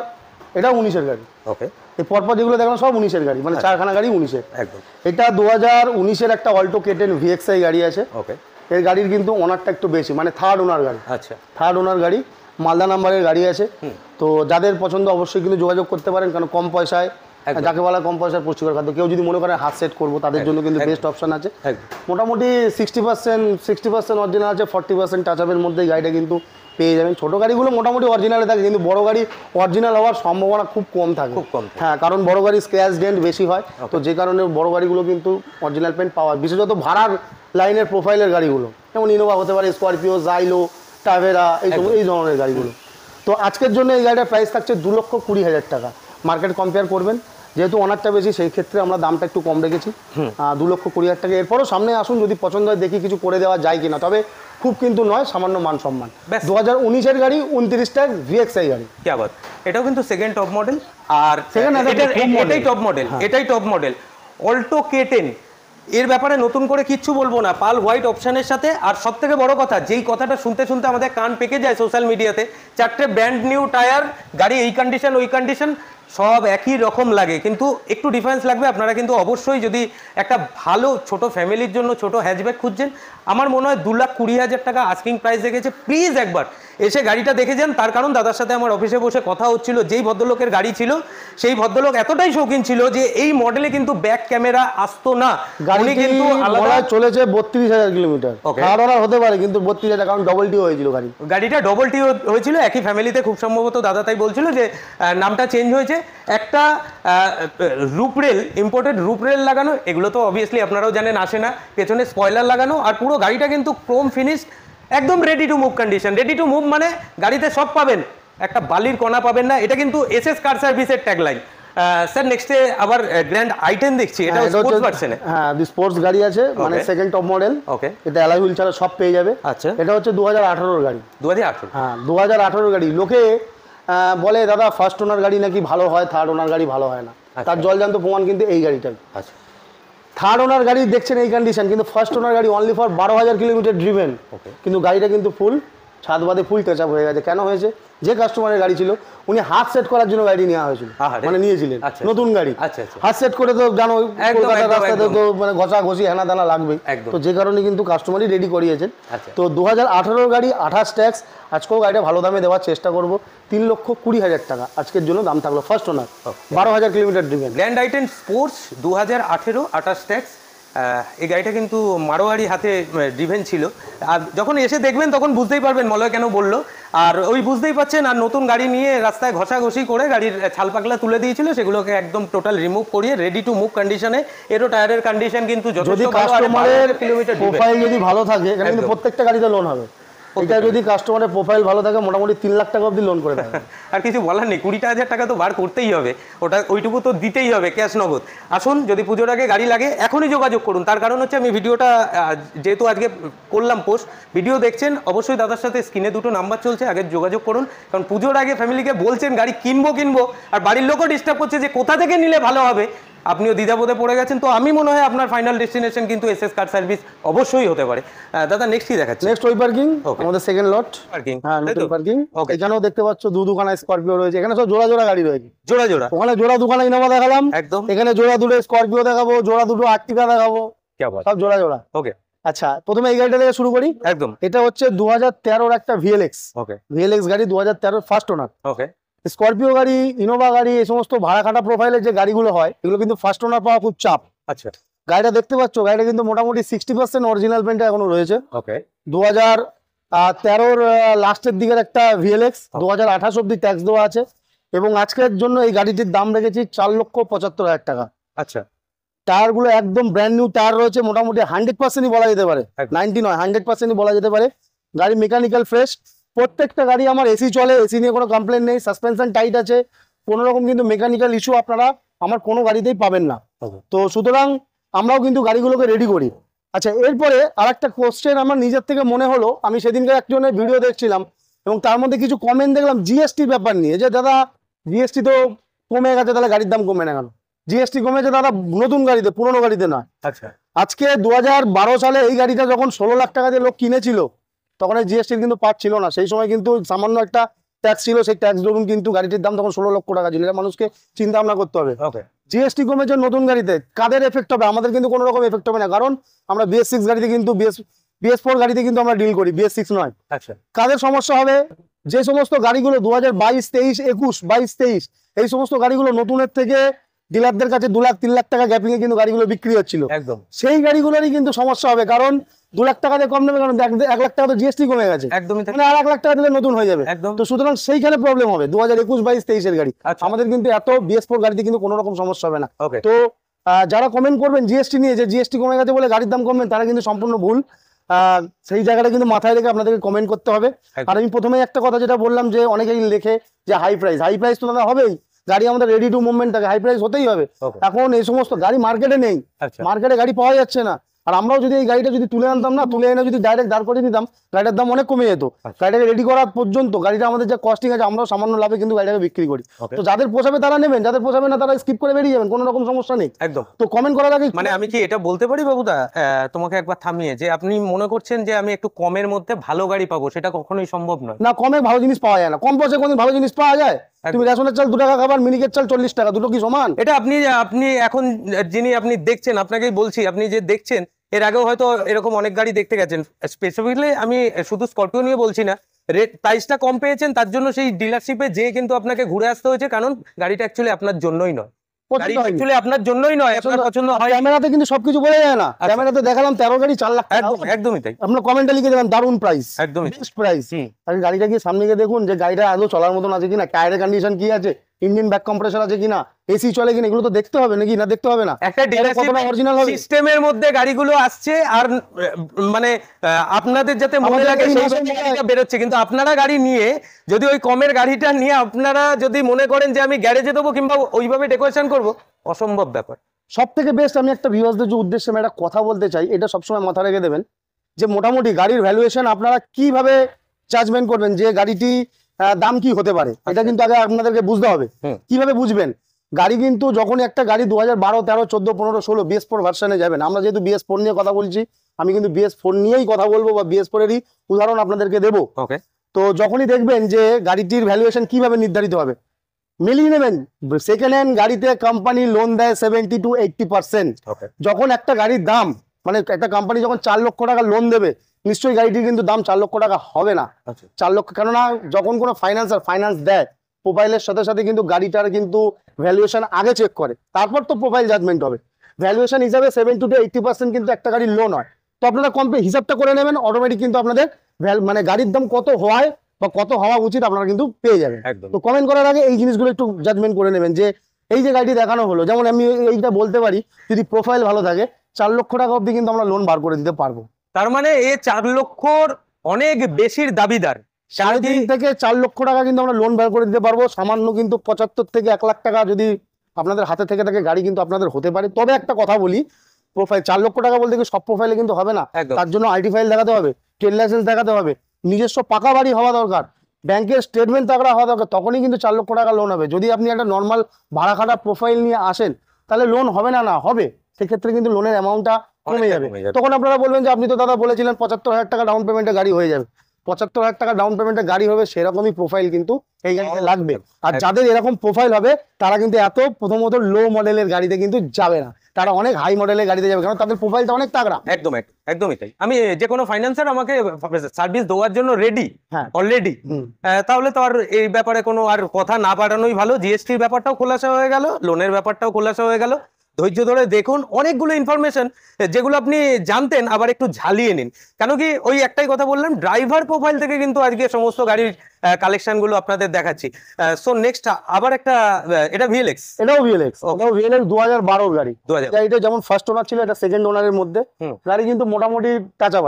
এটা 19-এর গাড়ি। ওকে, এই পরপর যেগুলো দেখলাম সব 19-এর গাড়ি, মানে চারখানা গাড়ি 19-এর একদম। এটা 2019-এর একটা অল্টো K10 VXI গাড়ি আছে। ওকে, এর গাড়ির কিন্তু ওনারটা একটু বেশি, মানে থার্ড ওনার গাড়ি। আচ্ছা, থার্ড ওনার গাড়ি, মালদা নাম্বারের গাড়ি আছে। তো যাদের পছন্দ অবশ্যই কিন্তু যোগাযোগ করতে পারেন, কারণ কম পয়সায়, যাকে বলা কম পয়সায় পুষ্টিকর খাদ্য। কেউ যদি মনে করে হাত সেট করবো, তাদের জন্য কিন্তু বেস্ট অপশন আছে। মোটামুটি 60% অরিজিনাল আছে, 40% টাচ আপের মধ্যে গাড়িটা কিন্তু পেয়ে যাবেন। ছোট গাড়িগুলো মোটামুটি অরিজিনালে থাকে, কিন্তু বড় গাড়ি অরিজিনাল হওয়ার সম্ভাবনা খুব কম থাকে, খুব কম। হ্যাঁ, কারণ বড় গাড়ি স্ক্র্যাচ ডেন্ট বেশি হয়। তো যে কারণে বড় গাড়িগুলো কিন্তু অরিজিনাল পেন্ট পাওয়া, বিশেষত ভাড়ার লাইনের প্রোফাইলের গাড়িগুলো, যেমন ইনোভা হতে পারে, স্করপিও, জাইলো, টাভেরা, এই ধরনের গাড়িগুলো। তো আজকের জন্য এই গাড়িটার প্রাইস থাকছে 2,20,000 টাকা। মার্কেট কম্পেয়ার করবেন, যেহেতু অনারটা বেশি সেই ক্ষেত্রে আমরা দামটা একটু কম রেখেছি, 2,20,000 টাকা। এরপরও সামনে আসুন, যদি পছন্দ হয় দেখি কিছু করে দেওয়া যায় কিনা, তবে খুব কিন্তু নয়, সামান্য মান সম্মান। 2019-এর গাড়ি, 29টা VXI গাড়ি। এটাও কিন্তু সেকেন্ড টপ মডেল, আর এটাই টপ মডেল, এটাই টপ মডেল অল্টো K10। এর ব্যাপারে নতুন করে কিচ্ছু বলবো না, পাল হোয়াইট অপশনের সাথে। আর সব থেকে বড় কথা, যেই কথাটা শুনতে শুনতে আমাদের কান পেকে যায় সোশ্যাল মিডিয়াতে, 4টে ব্র্যান্ড নিউ টায়ার, গাড়ি এই কন্ডিশন ওই কন্ডিশন, সব একই রকম লাগে, কিন্তু একটু ডিফারেন্স লাগবে। আপনারা কিন্তু অবশ্যই যদি একটা ভালো ছোট ফ্যামিলির জন্য ছোট হ্যাচব্যাক খুঁজছেন, আমার মনে হয় 2,20,000 টাকা আস্কিং প্রাইস রেখেছে। প্লিজ একবার এসে গাড়িটা দেখে যান। তার কারণ দাদার সাথে আমার অফিসে বসে কথা হচ্ছিল, যেই ভদ্রলোকের গাড়ি ছিল সেই ভদ্রলোক এতটাই শৌখিন ছিল যে এই মডেলে কিন্তু ব্যাক ক্যামেরা আসতো না। গাড়ি কিন্তু আলাদা চলেছে 32,000 কিলোমিটার, কারণ হতে পারে কিন্তু 32,000, কারণ ডবল টি হয়েছিল গাড়িটা ডবল টি হয়েছিল একই ফ্যামিলিতে, খুব সম্ভবত দাদা তাই বলছিল যে নামটা চেঞ্জ হয়েছে। একটা রুপরেল, ইম্পোর্টেড রুপরেল লাগানো, এগুলো তো অবভিয়াসলি আপনারাও জানেন আসে না, পেছনে স্পয়লার লাগানো, আর পুরো গাড়িটা কিন্তু ক্রোম ফিনিশ, একদম ready to move condition. Ready to move মানে গাড়িতে সব পাবেন, একটা বালির কণা পাবেন না। এটা কিন্তু এসএস কার সার্ভিসের ট্যাগলাইন। স্যার নেক্সটে আবার গ্র্যান্ড আই10 দেখছি, এটা স্পোর্টস ভার্সনে। হ্যাঁ, স্পোর্টস গাড়ি আছে, মানে সেকেন্ড টপ মডেল। ওকে, এটা অ্যালয় হুইল ছাড়া সব পেয়ে যাবে। আচ্ছা, এটা হচ্ছে 2018-এর গাড়ি। 2018? হ্যাঁ, 2018-এর গাড়ি। লোকে বলে দাদা ফার্স্ট ওনার গাড়ি নাকি ভালো হয়, থার্ড ওনার গাড়ি ভালো হয় না। তার জলজান্ত প্রমাণ কিন্তু এই গাড়িটাই। আচ্ছা, থার্ড ওনার গাড়ি দেখছেন এই কন্ডিশন, কিন্তু ফার্স্ট ওনার গাড়ি অনলি ফর 12,000 কিলোমিটার ড্রিভেন, কিন্তু গাড়িটা কিন্তু ফুল ছাদ বাদে ফুল টাচ আপ হয়ে গেছে। কেন হয়েছে? যে কাস্টমারের গাড়ি ছিল উনি হাত সেট করার জন্য গাড়ি নেওয়া হয়েছিল, মানে নিয়েছিলেন নতুন গাড়ি। হাত সেট করে তো জানো কলকাতার রাস্তাতে তো মানে ঘষা ঘষি হেনা দানা লাগবে, তো যে কারণে কিন্তু কাস্টমারই রেডি করিয়েছেন। তো 2018-এর গাড়ি, 28 ট্যাক্স। আজকেও গাড়িটা ভালো দামে দেওয়ার চেষ্টা করবো, 3,20,000 টাকা আজকের জন্য দাম থাকলো। First owner, 12,000 kilometre driven, grand আই10 স্পোর্টস 2018, 28 ট্যাক্স। এই গাড়িটা কিন্তু মারোয়ারি হাতে ড্রিভেন ছিল। আর যখন এসে দেখবেন তখন বুঝতেই পারবেন মলয় কেন বললো। আর ওই বুঝতেই পাচ্ছেন, আর নতুন গাড়ি নিয়ে রাস্তায় ঘষাঘষি করে গাড়ির ছালপাকলা তুলে দিয়েছিল, সেগুলোকে একদম টোটাল রিমুভ করিয়ে রেডি টু মুভ কন্ডিশনে। এরও টায়ারের কন্ডিশন কিন্তু যদি কাস্টমারের প্রোফাইল যদি ভালো থাকে, এখানে কিন্তু প্রত্যেকটা গাড়িতে লোন হবে। এটা যদি কাস্টমারের প্রোফাইল ভালো থাকে, মোটামুটি 3 লাখ টাকা অবধি লোন করে দেবে। আর কিছু বলার নেই, 20,000 টাকা তো বার করতেই হবে, ওটা ওইটুকু তো দিতেই হবে ক্যাশ নগদ। আসুন, যদি পুজোর আগে গাড়ি লাগে এখনই যোগাযোগ করুন। তার কারণ হচ্ছে আমি ভিডিওটা যেহেতু আজকে করলাম পোস্ট, ভিডিও দেখছেন অবশ্যই দাদার সাথে স্ক্রিনে 2টো নাম্বার চলছে, আগে যোগাযোগ করুন। কারণ পুজোর আগে ফ্যামিলিকে বলছেন গাড়ি কিনবো, আর বাড়ির লোকও ডিস্টার্ব করছে যে কোথা থেকে নিলে ভালো হবে, আপনিও দ্বিধাবোধে পড়ে গেছেন। তো আমি মনে হয় আপনার ফাইনাল ডেস্টিনেশন কিন্তু এসএস কার সার্ভিস অবশ্যই হতে পারে। দাদা নেক্সট কি দেখাচ্ছে? নেক্সট ওই পার্কিং, আমাদের সেকেন্ড লট পার্কিং। হ্যাঁ, নতুন পার্কিং। এখানেও দেখতে পাচ্ছ দুখানা স্করপিও রয়েছে, এখানে সব জোড়া জোড়া গাড়ি রয়েছে, জোড়া জোড়া। ওখানে জোড়া দুখানা ইনোভা দেখালাম, একদম। এখানে জোড়া দুটো স্করপিও দেখাবো, জোড়া দুটো আর্টিকা দেখাবো, সব জোড়া জোড়া। ওকে, আচ্ছা, প্রথমে এই গাড়িটা থেকে শুরু করি। একদম। এটা হচ্ছে 2013-এর একটা ভিএলএক্স। ওকে, ভিএলএক্স গাড়ি 2013 ফার্স্ট ওনার। ওকে, স্করপিও গাড়ি, ইনোভা গাড়ি, এই সমস্ত ভাড়া খাটা প্রোফাইলের যে গাড়িগুলো হয়, এগুলো কিন্তু ফার্স্ট ওনার পাওয়া খুব চাপ। আচ্ছা, গাড়িটা দেখতে পাচ্ছ, গাড়িটা কিন্তু মোটামুটি 60% অরিজিনাল পেন্ট এখনো রয়েছে। ওকে, 2013-র লাস্টের দিকের একটা ভিএলএক্স, 2028 অব্দি ট্যাক্স দেওয়া আছে। এবং আজকের জন্য এই গাড়িটির দাম রেখেছি 4,75,000 টাকা। আচ্ছা, টায়ার গুলো একদম ব্র্যান্ড নিউ টায়ার রয়েছে, মোটামুটি 100%ই বলা যেতে পারে, 90 নয় 100%ই বলা যেতে পারে। গাড়ি মেকানিক্যাল ফ্রেশ, প্রত্যেকটা গাড়ি আমার এসি চলে, এসি নিয়ে কোনো কমপ্লেন নেই, সাসপেনশন টাইট আছে, কোনো রকম কিন্তু মেকানিক্যাল ইস্যু আপনারা আমার কোনো গাড়িতেই পাবেন না। তো সুতরাং আমরাও কিন্তু গাড়িগুলোকে রেডি করি। আচ্ছা, এরপরে আর একটা কোশ্চেন আমার নিজের থেকে মনে হলো, আমি সেদিনকে একজনের ভিডিও দেখছিলাম এবং তার মধ্যে কিছু কমেন্ট দেখলাম জিএসটির ব্যাপার নিয়ে, যে দাদা জিএসটি তো কমে গেছে, তাহলে গাড়ির দাম কমে না কেন? জিএসটি কমেছে দাদা নতুন গাড়িতে, পুরোনো গাড়িতে নয়। আচ্ছা, আজকে 2012 সালে এই গাড়িটা যখন 16 লাখ টাকা দিয়ে লোক কিনেছিল, তখন এই জিএসটির কিন্তু পার্ট ছিল না। সেই সময় কিন্তু সামান্য একটা ট্যাক্স ছিল, সেই ট্যাক্স ধরুন কিন্তু গাড়িটির দাম তখন 16 লক্ষ টাকা ছিল। এটা মানুষকে চিন্তা ভাবনা করতে হবে। জিএসটি কমেছে নতুন গাড়িতে, কাদের এফেক্ট হবে? আমাদের কিন্তু কোনো রকম এফেক্ট হবে না, কারণ আমরা BS6 গাড়িতে কিন্তু BS4 গাড়িতে কিন্তু আমরা ডিল করি, BS6 নয়। আচ্ছা, কাদের সমস্যা হবে? যে সমস্ত গাড়িগুলো 2022, 23, 21, 22, 23 এই সমস্ত গাড়িগুলো নতুনের থেকে ডিলারদের কাছে 2 লাখ 3 লাখ টাকা গ্যাপিং এ কিন্তু গাড়িগুলো বিক্রি হচ্ছিল, একদম সেই গাড়িগুলোরই কিন্তু সমস্যা হবে, কারণ 2 লাখ টাকা দিয়ে কম নেবে, কারণ 1 লাখ টাকা তো জিএসটি কমে গেছে, একদমই তাই। মানে আর 1 লাখ টাকা দিলে নতুন হয়ে যাবে। একদম। তো সুতরাং সেইখানে প্রবলেম হবে 2021, 22, 23 এর গাড়ি। আচ্ছা। আমাদের কিন্তু এত BS4 গাড়িতে কিন্তু কোনো রকম সমস্যা হবে না। ওকে। তো যারা কমেন্ট করবেন জিএসটি নিয়ে, যে জিএসটি কমে গেছে বলে গাড়ির দাম কমবে, তারা কিন্তু সম্পূর্ণ ভুল। সেই জায়গাটা কিন্তু মাথায় রেখে আপনাদেরকে কমেন্ট করতে হবে। আর আমি প্রথমেই একটা কথা যেটা বললাম, যে অনেকেই লেখে যে হাই প্রাইস তো দাদা হবেই, গাড়ি আমাদের রেডি টু মুভমেন্ট থাকে, হাই প্রাইস হতেই হবে। এখন এই সমস্ত গাড়ি মার্কেটে নেই, মার্কেটে গাড়ি পাওয়া যাচ্ছে না। আর আমরাও যদি এই গাড়িটা যদি তুলে আনতাম না, তুলে এনে যদি ডাইরেক্ট দাঁড় করে নিতাম, গাড়িটার দাম অনেক কমে যেত। গাড়িটাকে রেডি করার পর্যন্ত গাড়িটা আমাদের যে কস্টিং আছে, আমরাও সামান্য লাভে কিন্তু গাড়িটাকে বিক্রি করি। তো যাদের পোষাবে তারা নেবেন, যাদের পোষাবে না তারা স্কিপ করে বেরিয়ে যাবেন, কোনো রকম সমস্যা নেই। একদম। তো কমেন্ট করার আগে মানে আমি কি এটা বলতে পারি বাবুদা, তোমাকে একবার থামিয়ে, যে আপনি মনে করছেন যে আমি একটু কমের মধ্যে ভালো গাড়ি পাবো, সেটা কখনোই সম্ভব নয়। না, কমে ভালো জিনিস পাওয়া যায় না, কম পয়সায় কোনদিন ভালো জিনিস পাওয়া যায়? তুমি রেশনের চাল 2 টাকা খাবার, মিনিকেট চাল 40 টাকা, দুটো কি সমান? এটা আপনি এখন যিনি আপনি দেখছেন, আপনাকেই বলছি, আপনি যে দেখছেন, এর আগেও হয়তো এরকম অনেক গাড়ি দেখতে গেছেন। স্পেসিফিকলি আমি শুধু স্করপিও নিয়ে বলছি না, রেট প্রাইসটা কম পেয়েছেন, তার জন্য সেই ডিলারশিপে যেয়ে কিন্তু আপনাকে ঘুরে আসতে হয়েছে, কারণ গাড়িটা অ্যাকচুয়ালি আপনার জন্যই নয়। আপনার জন্যই নয়, আপনার পছন্দ হয়। ক্যামেরাতে কিন্তু সবকিছু বলে যায় না। ক্যামেরাতে দেখালাম 13 গাড়ি 4 লাখ টাকা, একদমই তাই। আপনার কমেন্টে লিখে দেবেন দারুন প্রাইস, একদমই বেস্ট প্রাইস। আর গাড়িটা গিয়ে সামনে গিয়ে দেখুন যে গাড়িটা আদৌ চলার মতন আছে কিনা, টায়ারের কন্ডিশন কি আছে, ইঞ্জিন ব্যাক কম্প্রেসর আছে কিনা, এসি চলে কিনা, এগুলো তো দেখতে হবে নাকি? না দেখতে হবে না? একটা ডিলারশিপ অরিজিনাল হবে সিস্টেমের মধ্যে গাড়িগুলো আসছে, আর মানে আপনাদের যাতে মনে লাগে সেই গাড়িটা বেরোচ্ছে, কিন্তু আপনারা গাড়ি নিয়ে যদি ওই কমের গাড়িটা নিয়ে আপনারা যদি মনে করেন যে আমি গ্যারেজে দেবো কিংবা ওইভাবে ডেকোরেশন করব, অসম্ভব ব্যাপার। সব থেকে বেস্ট আমি একটা ভিউয়ার্সদের উদ্দেশ্যে আমি একটা কথা বলতে চাই, এটা সবসময় মাথায় রেখে দেবেন, যে মোটামুটি গাড়ির ভ্যালুয়েশন আপনারা কিভাবে জাজমেন্ট করবেন, যে গাড়িটি দাম কি হতে পারে, এটা কিন্তু আগে আপনাদেরকে বুঝতে হবে। কিভাবে বুঝবেন? গাড়ি কিন্তু যখন একটা গাড়ি 2012, 13, 14, 15, 16 BS4 ভার্সনে যাবেন, আমরা যেহেতু BS4 নিয়ে কথা বলছি, আমি কিন্তু BS4 নিয়েই কথা বলবো, বা BS4 এরই উদাহরণ আপনাদেরকে দেবো। তো যখনই দেখবেন যে গাড়িটির ভ্যালুয়েশন কিভাবে নির্ধারিত হবে, মিলিয়ে নেবেন। সেকেন্ড হ্যান্ড গাড়িতে কোম্পানি লোন দেয় 70 to 80%। যখন একটা গাড়ির দাম, মানে একটা কোম্পানি যখন 4 লক্ষ টাকা লোন দেবে, নিশ্চয়ই গাড়িটির কিন্তু দাম 4 লক্ষ টাকা হবে না। 4 লক্ষ, কেননা যখন কোনো ফাইন্যান্স দেয়, প্রোফাইলের সাথে সাথে কিন্তু গাড়িটার কিন্তু ভ্যালুয়েশন আগে চেক করে, তারপর তো প্রোফাইল জাজমেন্ট হবে। ভ্যালুয়েশন হিসাবে 70 to 80% কিন্তু একটা গাড়ির লোন হয়। তো আপনারা হিসাবটা করে নেবেন, অটোমেটিক কিন্তু আপনাদের মানে গাড়ির দাম কত হয় বা কত হওয়া উচিত আপনারা কিন্তু পেয়ে যাবেন। তো কমেন্ট করার আগে এই জিনিসগুলো একটু জাজমেন্ট করে নেবেন, যে এই যে গাড়িটি দেখানো হলো, যেমন আমি এইটা বলতে পারি, যদি প্রোফাইল ভালো থাকে 4 লক্ষ টাকা অবধি কিন্তু আমরা লোন বার করে দিতে পারবো। তার মানে এ 4 লক্ষর অনেক বেশির দাবিদার। 3.5 থেকে 4 লক্ষ টাকা কিন্তু আমরা লোন বার করে দিতে পারবো। সামান্য কিন্তু 75 থেকে 1 লাখ টাকা যদি আপনাদের হাতে থেকে থাকে, গাড়ি কিন্তু আপনাদের হতে পারে। তবে একটা কথা বলি, প্রোফাইল 4 লক্ষ টাকা বলতে সব প্রোফাইলে কিন্তু হবে না, তার জন্য আইটি ফাইল দেখাতে হবে, ট্রেড লাইসেন্স দেখাতে হবে, নিজস্ব পাকা বাড়ি হওয়া দরকার, ব্যাংকের স্টেটমেন্ট তাগড়া হওয়া দরকার, তখনই কিন্তু 4 লক্ষ টাকা লোন হবে। যদি আপনি একটা নর্মাল ভাড়া খাটা প্রোফাইল নিয়ে আসেন, তাহলে লোন হবে না, হবে, সেক্ষেত্রে কিন্তু লোনের অ্যামাউন্টটা কমে যাবে। তখন আপনারা বলবেন যে আপনি তো দাদা বলেছিলেন 75,000 টাকা ডাউন পেমেন্টে গাড়ি হয়ে যাবে। 75,000 টাকা ডাউন পেমেন্টে গাড়ি হবে, সেরকমই প্রোফাইল কিন্তু এই গাড়িতে লাগবে। আর যাদের এরকম প্রোফাইল হবে, তারা কিন্তু এত প্রথমত লো মডেলের গাড়িতে কিন্তু যাবে না, তারা অনেক হাই মডেলের গাড়িতে যাবে, কারণ তাদের প্রোফাইলটা অনেক তাগড়া। একদমই তাই। আমি যে কোনো ফাইন্যান্সার আমাকে সার্ভিস দেওয়ার জন্য রেডি অলরেডি, তাহলে তো আর এই ব্যাপারে কোনো আর কথা না বাড়ানোই ভালো। জিএসটির ব্যাপারটাও খোলাসা হয়ে গেল, লোনের ব্যাপারটাও খোলাসা হয়ে গেল। ধৈর্য ধরে দেখুন, অনেকগুলো ইনফরমেশন যেগুলো আপনি জানতেন আবার একটু ঝালিয়ে নিন। কেন কি ওই একটাই কথা বললাম, ড্রাইভার প্রোফাইল থেকে কিন্তু আজকে সমস্ত গাড়ির কালেকশন গুলো আপনাদের দেখাচ্ছি। সো নেক্সট আবার একটা, এটা ভিএলএক্স, এটাও ভিএলএক্স 2012 গাড়ি। গাড়িটা যেমন ফার্স্ট ওনার ছিল, এটা সেকেন্ড ওনারের মধ্যে। গাড়ি কিন্তু মোটামুটি টাচ আপ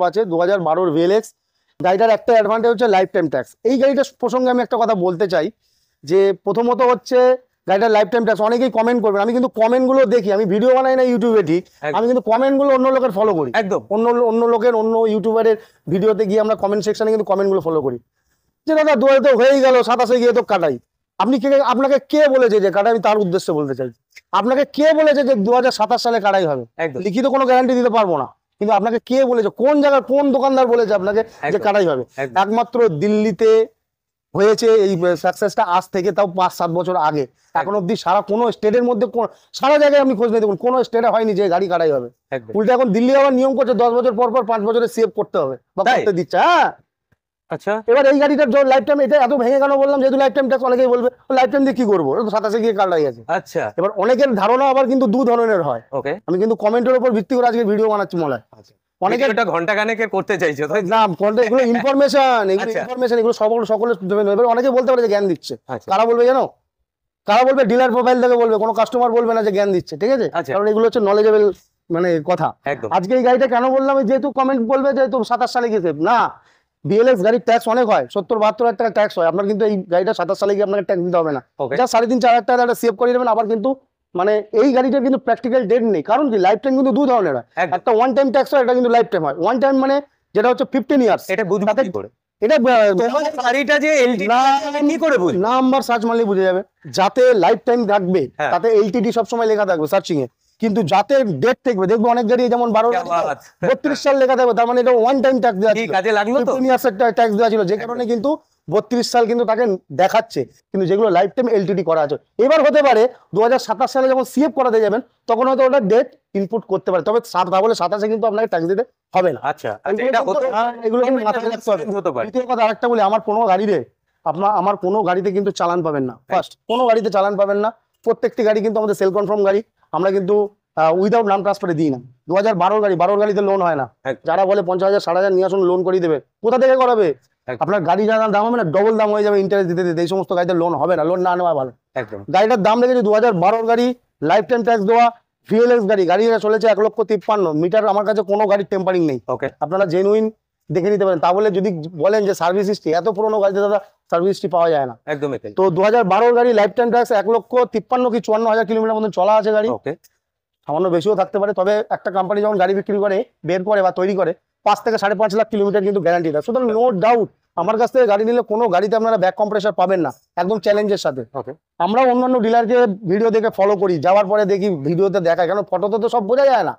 আছে, 2012 ভিএলএক্স। গাড়িটার একটা অ্যাডভান্টেজ হচ্ছে লাইফ টাইম ট্যাক্স। এই গাড়িটার প্রসঙ্গে আমি একটা কথা বলতে চাই যে প্রথমত হচ্ছে গাড়িটার লাইফ টাইম ট্যাক্স। অনেকেই কমেন্ট করবেন, আমি কিন্তু কমেন্টগুলো দেখি, আমি ভিডিও বানাই না ইউটিউবে ঠিক, আমি কিন্তু কমেন্টগুলো অন্য লোকের ফলো করি, একদম অন্য লোকের অন্য ইউটিউবারের ভিডিওতে গিয়ে আমরা কমেন্ট সেকশনে কিন্তু কমেন্টগুলো ফলো করি যে দাদা 2000 তো হয়েই গেল, 27-এ গিয়ে তো কাটাই। আপনাকে কে বলেছে যে কাটাই? আমি তার উদ্দেশ্যে বলতে চাই, আপনাকে কে বলেছে যে 2027 সালে কাটাই হবে? লিখিত কোনো গ্যারান্টি দিতে পারবো না, কিন্তু আপনাকে কে বলেছে, কোন জায়গায় কোন দোকানদার বলেছে আপনাকে যে কাটাই হবে? একমাত্র দিল্লিতে হয়েছে এই সাকসেসটা, আজ থেকে তাও 5-7 বছর আগে। এখন অব্দি সারা কোনো স্টেটের মধ্যে সারা জায়গায় আপনি খোঁজ নিয়ে দেখুন, কোনো স্টেটে হয়নি যে গাড়ি কাটাই হবে। উল্টে এখন দিল্লি আবার নিয়ম করছে 10 বছর পর 5 বছরে সেভ করতে হবে বা করতে দিচ্ছে। হ্যাঁ, আচ্ছা, এবার এই গাড়িটার লাইফ টাইম, এটা এত ভেঙে কেন বললাম, যেহেতু লাইফ টাইম ট্যাক্স অনেকেই বলবে লাইফ টাইম দিয়ে কি করবো, 27-এ গিয়ে কাটাই আছে। আচ্ছা, এবার অনেকের ধারণা আবার কিন্তু দু ধরনের হয়। ওকে, আমি কিন্তু কমেন্টের উপর ভিত্তি করে আজকে ভিডিও বানাচ্ছি মনে হয়। অনেকে এটা ঘন্টা খানেকের করতে চাইছে, না এগুলো ইনফরমেশন, এগুলো সকলের। এবার অনেকে বলতে পারে যে জ্ঞান দিচ্ছে, কারা বলবে জানো? কারা বলবে? ডিলার প্রোফাইল থেকে বলবে, কোনো কাস্টমার বলবে না যে জ্ঞান দিচ্ছে, ঠিক আছে? কারণ এগুলো হচ্ছে নলেজেবল মানে কথা। আজকে এই গাড়িটা কেন বললাম, যেহেতু কমেন্ট বলবে যেহেতু 27 সালে গিয়েছে, না, বিএলএক্স গাড়ির ট্যাক্স অনেক হয়, 70-72 হাজার টাকা ট্যাক্স হয়। আপনার কিন্তু এই গাড়িটা 27 সালে গিয়ে আপনাকে ট্যাক্স দিতে হবে না, যা 3.5-4 হাজার টাকা সেভ করে নেবেন। আবার কিন্তু মানে এই গাড়িটার কিন্তু প্র্যাকটিক্যাল ডেট নেই, কারণ কি লাইফ টাইম কিন্তু দু ধরনের হয়, একটা ওয়ান টাইম ট্যাক্স হয়, এটা কিন্তু লাইফ টাইম হয়। ওয়ান টাইম মানে যেটা হচ্ছে 15 ইয়ার্স, এটা বুঝতে কি করে? এটা গাড়িটা যে কি করে বুঝ নাম্বার সার্চ মারলে বুঝে যাবে, যাতে লাইফ টাইম থাকবে তাতে এলটিডি সবসময় লেখা থাকবে সার্চিং এ, কিন্তু যাতে ডেট থাকবে, দেখবো অনেক গাড়ি যেমন 32 সাল লেখা থাকবে, তার মানে এটা ওয়ান টাইম ট্যাক্স দেওয়া ছিল, কাজে লাগলো তো, 15 ইয়ার্স একটা ট্যাক্স দেওয়া ছিল, যে কারণে কিন্তু 32 সাল কিন্তু তাকে দেখাচ্ছে, কিন্তু যেগুলো লাইফ টাইম এলটিডি করা আছে। এবার হতে পারে 2027 সালে যখন সিএফ করাতে যাবেন তখন হয়তো ওটা ডেট ইনপুট করতে পারে, তবে 27-এ কিন্তু আপনাকে ট্যাক্স দিতে হবে না। আচ্ছা, এগুলো কিন্তু মাথায় রাখতে হবে। দ্বিতীয় কথা আরেকটা বলি, আমার কোনো গাড়িতে কিন্তু চালান পাবেন না। ফার্স্ট, কোনো গাড়িতে চালান পাবেন না। প্রত্যেকটি গাড়ি কিন্তু আমাদের সেল কনফার্ম গাড়ি, আমরা কিন্তু উইদাউট নাম ট্রান্সফারে দিই না। 2012 গাড়িতে লোন হয় না। যারা বলে 50,000 60,000 নিয়ে আসুন লোন করিয়ে দেবে, কোথা থেকে করাবে? আপনার গাড়ি যারা দাম হবে না, ডবল দাম হয়ে যাবে ইন্টারেস্ট দিতে দিতে। এই সমস্ত গাড়িতে লোন হবে না, লোন না নেওয়া ভালো। গাড়িটার দাম রেখেছে 2012 গাড়ি, লাইফ টাইম ট্যাক্স দেওয়া, ভিএলএক্স গাড়িটা চলেছে 1,53,000 মিটার। আমার কাছে কোনো গাড়ির টেম্পারিং নেই, আপনারা জেনুইন দেখে নিতে পারেন। তা বলে যদি বলেন যে সার্ভিস হিস্ট্রি, এত পুরোনো গাড়িতে দাদা সার্ভিস হিস্ট্রি পাওয়া যায় না, একদমই। তো 2012 গাড়ি, লাইফ টাইম ট্যাক্স 1,53,000 কি 54,000 কিলোমিটার মতো চলা আছে গাড়ি, সামান্য বেশিও থাকতে পারে। তবে একটা কোম্পানি যখন গাড়ি বিক্রি করে, বের করে বা তৈরি করে, 5 থেকে 5.5 লাখ কিলোমিটার কিন্তু গ্যারান্টি দেয়। সুতরাং নো ডাউট আমার কাছ থেকে গাড়ি নিলে কোনো গাড়িতে আপনারা ব্যাক কম্প্রেসার পাবেন না, একদম চ্যালেঞ্জের সাথে। আমরা অন্যান্য ডিলারকে ভিডিও দেখে ফলো করি, যাওয়ার পরে দেখি ভিডিওতে দেখায়, কারণ ফটোতে তো সব বোঝা যায় না,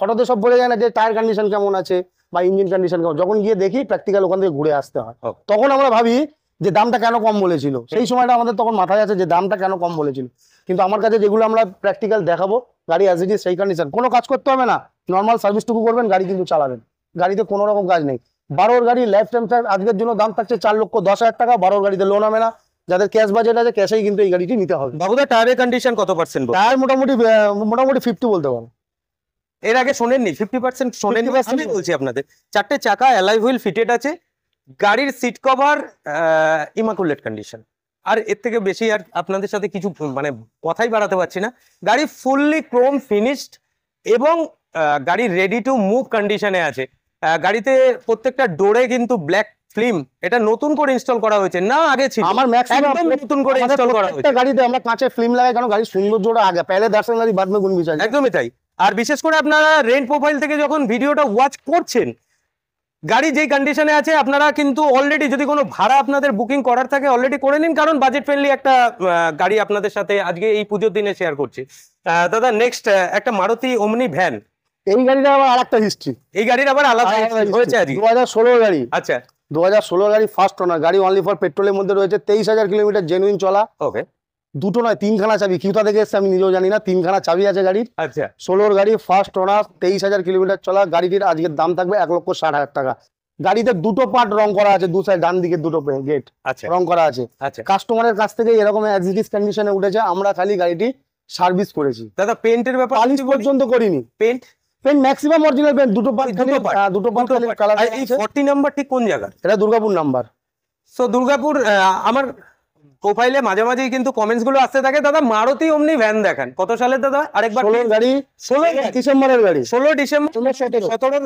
ফটোতে সব বোঝা যায় না যে টায়ার কন্ডিশন কেমন আছে বা ইঞ্জিন কন্ডিশন কেমন। যখন গিয়ে দেখি প্র্যাকটিক্যাল ওখান থেকে ঘুরে আসতে হয়, তখন আমরা ভাবি যে দামটা কেন কম বলেছিল। সেই সময়টা আমাদের তখন মাথায় আছে যে দামটা কেন কম বলেছিল, কিন্তু আমার কাছে যেগুলো আমরা প্র্যাকটিক্যাল দেখাবো, গাড়ি অ্যাজ ইট ইজ সেই কন্ডিশন, কোনো কাজ করতে হবে না, নর্মাল সার্ভিসটুকু করবেন, গাড়ি কিন্তু চালাবেন, গাড়িতে কোনো রকম কাজ নেই। 12 গাড়ি লাইফ টাইম আজকের জন্য দাম থাকছে 4,10,000 টাকা। 12 গাড়িতে লোন হবে না, যাদের ক্যাশ বাজেট আছে ক্যাশেই কিন্তু এই গাড়িটি নিতে হবে। বাবুদা টায়ারের কন্ডিশন কত পার্সেন্ট? টায়ার মোটামুটি 50 বলতে পারো। এর আগে শোনেননি? 50% শোনেননি? আমি বলছি আপনাদের, 4টে চাকা, অ্যালয় হুইল ফিটেড আছে, গাড়ির সিট কভার ইমাকুলেট কন্ডিশন। আর এর থেকে বেশি আর আপনাদের সাথে কিছু মানে কথাই বাড়াতে পারছি না। গাড়ি ফুললি ক্রোম ফিনিশড এবং গাড়ি রেডি টু মুভ কন্ডিশনে আছে। গাড়িতে প্রত্যেকটা ডোরে কিন্তু ব্ল্যাক ফিল্ম, এটা নতুন করে ইনস্টল করা হয়েছে, না আগে ছিল। আমার ম্যাক্সিমাম নতুন করে ইনস্টল করা হয়েছে। গাড়িতে আমরা কাঁচে ফিল্ম লাগাই, কারণ গাড়ির সৌন্দর্যটা আগে পহলে দর্শন গাড়ি বাদ মে গুণ বিচার। একদমই তাই। আর বিশেষ করে আপনারা রেন্ট প্রোফাইল থেকে যখন ভিডিওটা ওয়াচ করছেন, গাড়ি যেই কন্ডিশনে আছে আপনারা কিন্তু অলরেডি, যদি কোনো ভাড়া আপনাদের বুকিং করার থাকে অলরেডি করে নিন, কারণ বাজেট ফ্রেন্ডলি একটা গাড়ি আপনাদের সাথে আজকে এই পুজোর দিনে শেয়ার করছি। দাদা নেক্সট একটা মারুতি ওমনি ভ্যান, এই গাড়িটা আবার আরেকটা হিস্ট্রি, এই গাড়ির আবার আলাদা হয়েছে আজকে। 2016 গাড়ি। আচ্ছা, 2016 গাড়ি, ফার্স্ট ওনার গাড়ি, অনলি ফর পেট্রোলের মধ্যে রয়েছে, 23,000 কিলোমিটার জেনুইন চলা। ওকে, দুটো নয় 3খানা চাবি, কিউতা থেকে এসছে আমি নিজেও জানি না, 3খানা চাবি আছে গাড়ির। আচ্ছা, 16 গাড়ি, ফার্স্ট ওনার, 23,000 কিলোমিটার চলা। গাড়িটির আজকের দাম থাকবে 1,60,000 টাকা। গাড়িতে দুটো পার্ট রং করা আছে, দু সাইড ডান দিকে দুটো গেট রং করা আছে। কাস্টমারের কাছ থেকে এরকম এক্সিটিভ কন্ডিশনে উঠেছে, আমরা খালি গাড়িটি সার্ভিস করেছি। দাদা পেইন্টের ব্যাপার পালিশ পর্যন্ত করিনি। পেন্ট ম্যাক্সিমাম অরিজিনাল পেন্ট, দুটো পার্ট কালার। এই 40 নাম্বার ঠিক কোন জায়গা? এটা দুর্গাপুর নাম্বার। সো দুর্গাপুর, আমার প্রোফাইলে মাঝে মাঝেই কিন্তু কমেন্টস গুলো আসতে থাকে, দাদা মারুতি ওমনি ভ্যান দেখান। কত সালের দাদা আরেকবার? 16 গাড়ি, 16 ডিসেম্বরের গাড়ি, 16 ডিসেম্বর 17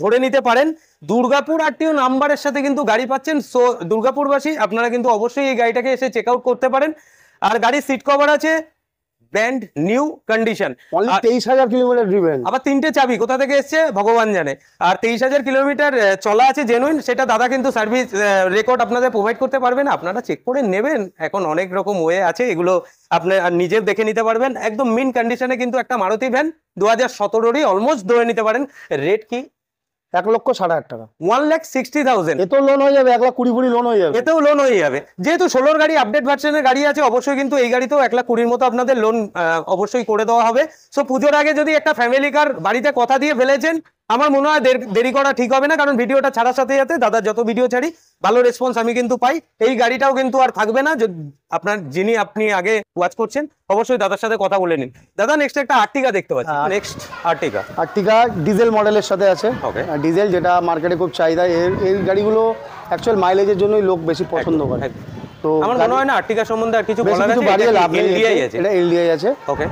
ধরে নিতে পারেন। দুর্গাপুর আরটিও নাম্বারের সাথে কিন্তু গাড়ি পাচ্ছেন। সো দুর্গাপুরবাসী আপনারা কিন্তু অবশ্যই এই গাড়িটাকে এসে চেক আউট করতে পারেন। আর গাড়ির সিট কভার আছে brand new condition, only 23,000 kilometre driven. আবার 3টে চাবি কোথা থেকে এসছে ভগবান জানে। আর 23,000 কিলোমিটার চলা আছে জেনুইন, সেটা দাদা কিন্তু সার্ভিস রেকর্ড আপনাদের প্রোভাইড করতে পারবেন। আপনারা চেক করে নেবেন, এখন অনেক রকম ওয়ে আছে, এগুলো আপনি নিজে দেখে নিতে পারবেন। একদম মিন কন্ডিশনে কিন্তু একটা মারুতি ভ্যান 2017-ই অলমোস্ট ধরে নিতে পারেন। রেট কি? 1,60,000 টাকা, 1,60,000। এতেও লোন হয়ে যাবে, 1,20,000 লোন হয়ে যাবে, এতেও লোন হয়ে যাবে। যেহেতু 16 গাড়ি আপডেট ভার্সনের গাড়ি আছে, অবশ্যই কিন্তু এই গাড়িতেও 1,20,000 মতো আপনাদের লোন অবশ্যই করে দেওয়া হবে। সো পুজোর আগে যদি একটা ফ্যামিলি কার বাড়িতে কথা দিয়ে ফেলেছেন, আমার মনে হয় দেরি করা ঠিক হবে না, কারণ ভিডিওটা ছাড়ার সাথে সাথে দাদার যত ভিডিও ছাড়ি ভালো রেসপন্স আমি কিন্তু পাই। এই গাড়িটাও কিন্তু আর থাকবে না, আপনার যিনি আপনি আগে ওয়াচ করছেন অবশ্যই দাদার সাথে কথা বলে নিন। দাদা নেক্সট একটা আর্টিকা দেখতে পাচ্ছি, নেক্সট আর্টিকা ডিজেল মডেলের সাথে আছে। ডিজেল যেটা মার্কেটে খুব চাহিদা, এই গাড়িগুলো অ্যাকচুয়াল মাইলেজের জন্যই লোক বেশি পছন্দ করে। তো আমার মনে হয় না আর্টিকা সম্বন্ধে আর কিছু বলার আছে, এটা এলডিআই আছে। ওকে,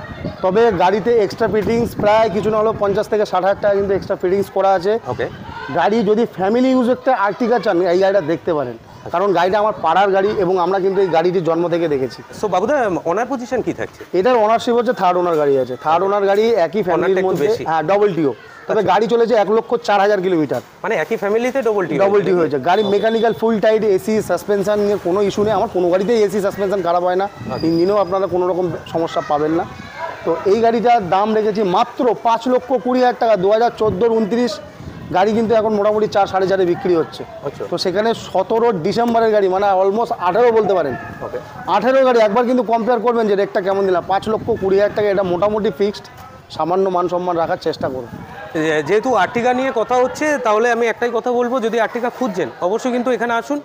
তবে গাড়িতে এক্সট্রা ফিটিংস প্রায় কিছু না হলো 50 থেকে 60,000 টাকা কিন্তু এক্সট্রা ফিটিংস করা আছে। ওকে, গাড়ি যদি ফ্যামিলি ইউজ একটা আর্টিকা চান, এই গাড়িটা দেখতে পারেন, কারণ গাড়িটা আমার পাড়ার গাড়ি এবং আমরা কিন্তু এই গাড়িটি জন্ম থেকে দেখেছি। সো বাবুদা ওনার পজিশন কি থাকছে? এটার ওনারশিপ হচ্ছে থার্ড ওনার গাড়ি আছে, থার্ড ওনার গাড়ি একই ফ্যামিলির মধ্যে, হ্যাঁ ডবল টিও। তবে গাড়ি চলেছে 1,04,000 কিলোমিটার, মানে একই ফ্যামিলিতে ডবল টি হয়েছে। গাড়ি মেকানিক্যাল ফুল টাইট, এসি সাসপেনশন নিয়ে কোনো ইস্যু নেই। আমার কোনো গাড়িতেই এসি সাসপেনশন খারাপ হয় না, ইঞ্জিনেও আপনারা কোনো রকম সমস্যা পাবেন না। তো এই গাড়িটার দাম রেখেছি মাত্র 5,20,000 টাকা। 2014-29 গাড়ি কিন্তু এখন মোটামুটি 4-4.5 বিক্রি হচ্ছে। তো সেখানে 17 ডিসেম্বরের গাড়ি, মানে অলমোস্ট 18 বলতে পারেন। 18 গাড়ি একবার কিন্তু কম্পেয়ার করবেন যে রেটটা কেমন দিলাম। 5,20,000 টাকা, এটা মোটামুটি ফিক্সড, সামান্য মান সম্মান রাখার চেষ্টা করুন। যেহেতু আর্টিকা নিয়ে কথা হচ্ছে, তাহলে আমি একটাই কথা বলবো, যদি আর্টিকা খুঁজছেন অবশ্যই কিন্তু এখানে আসুন,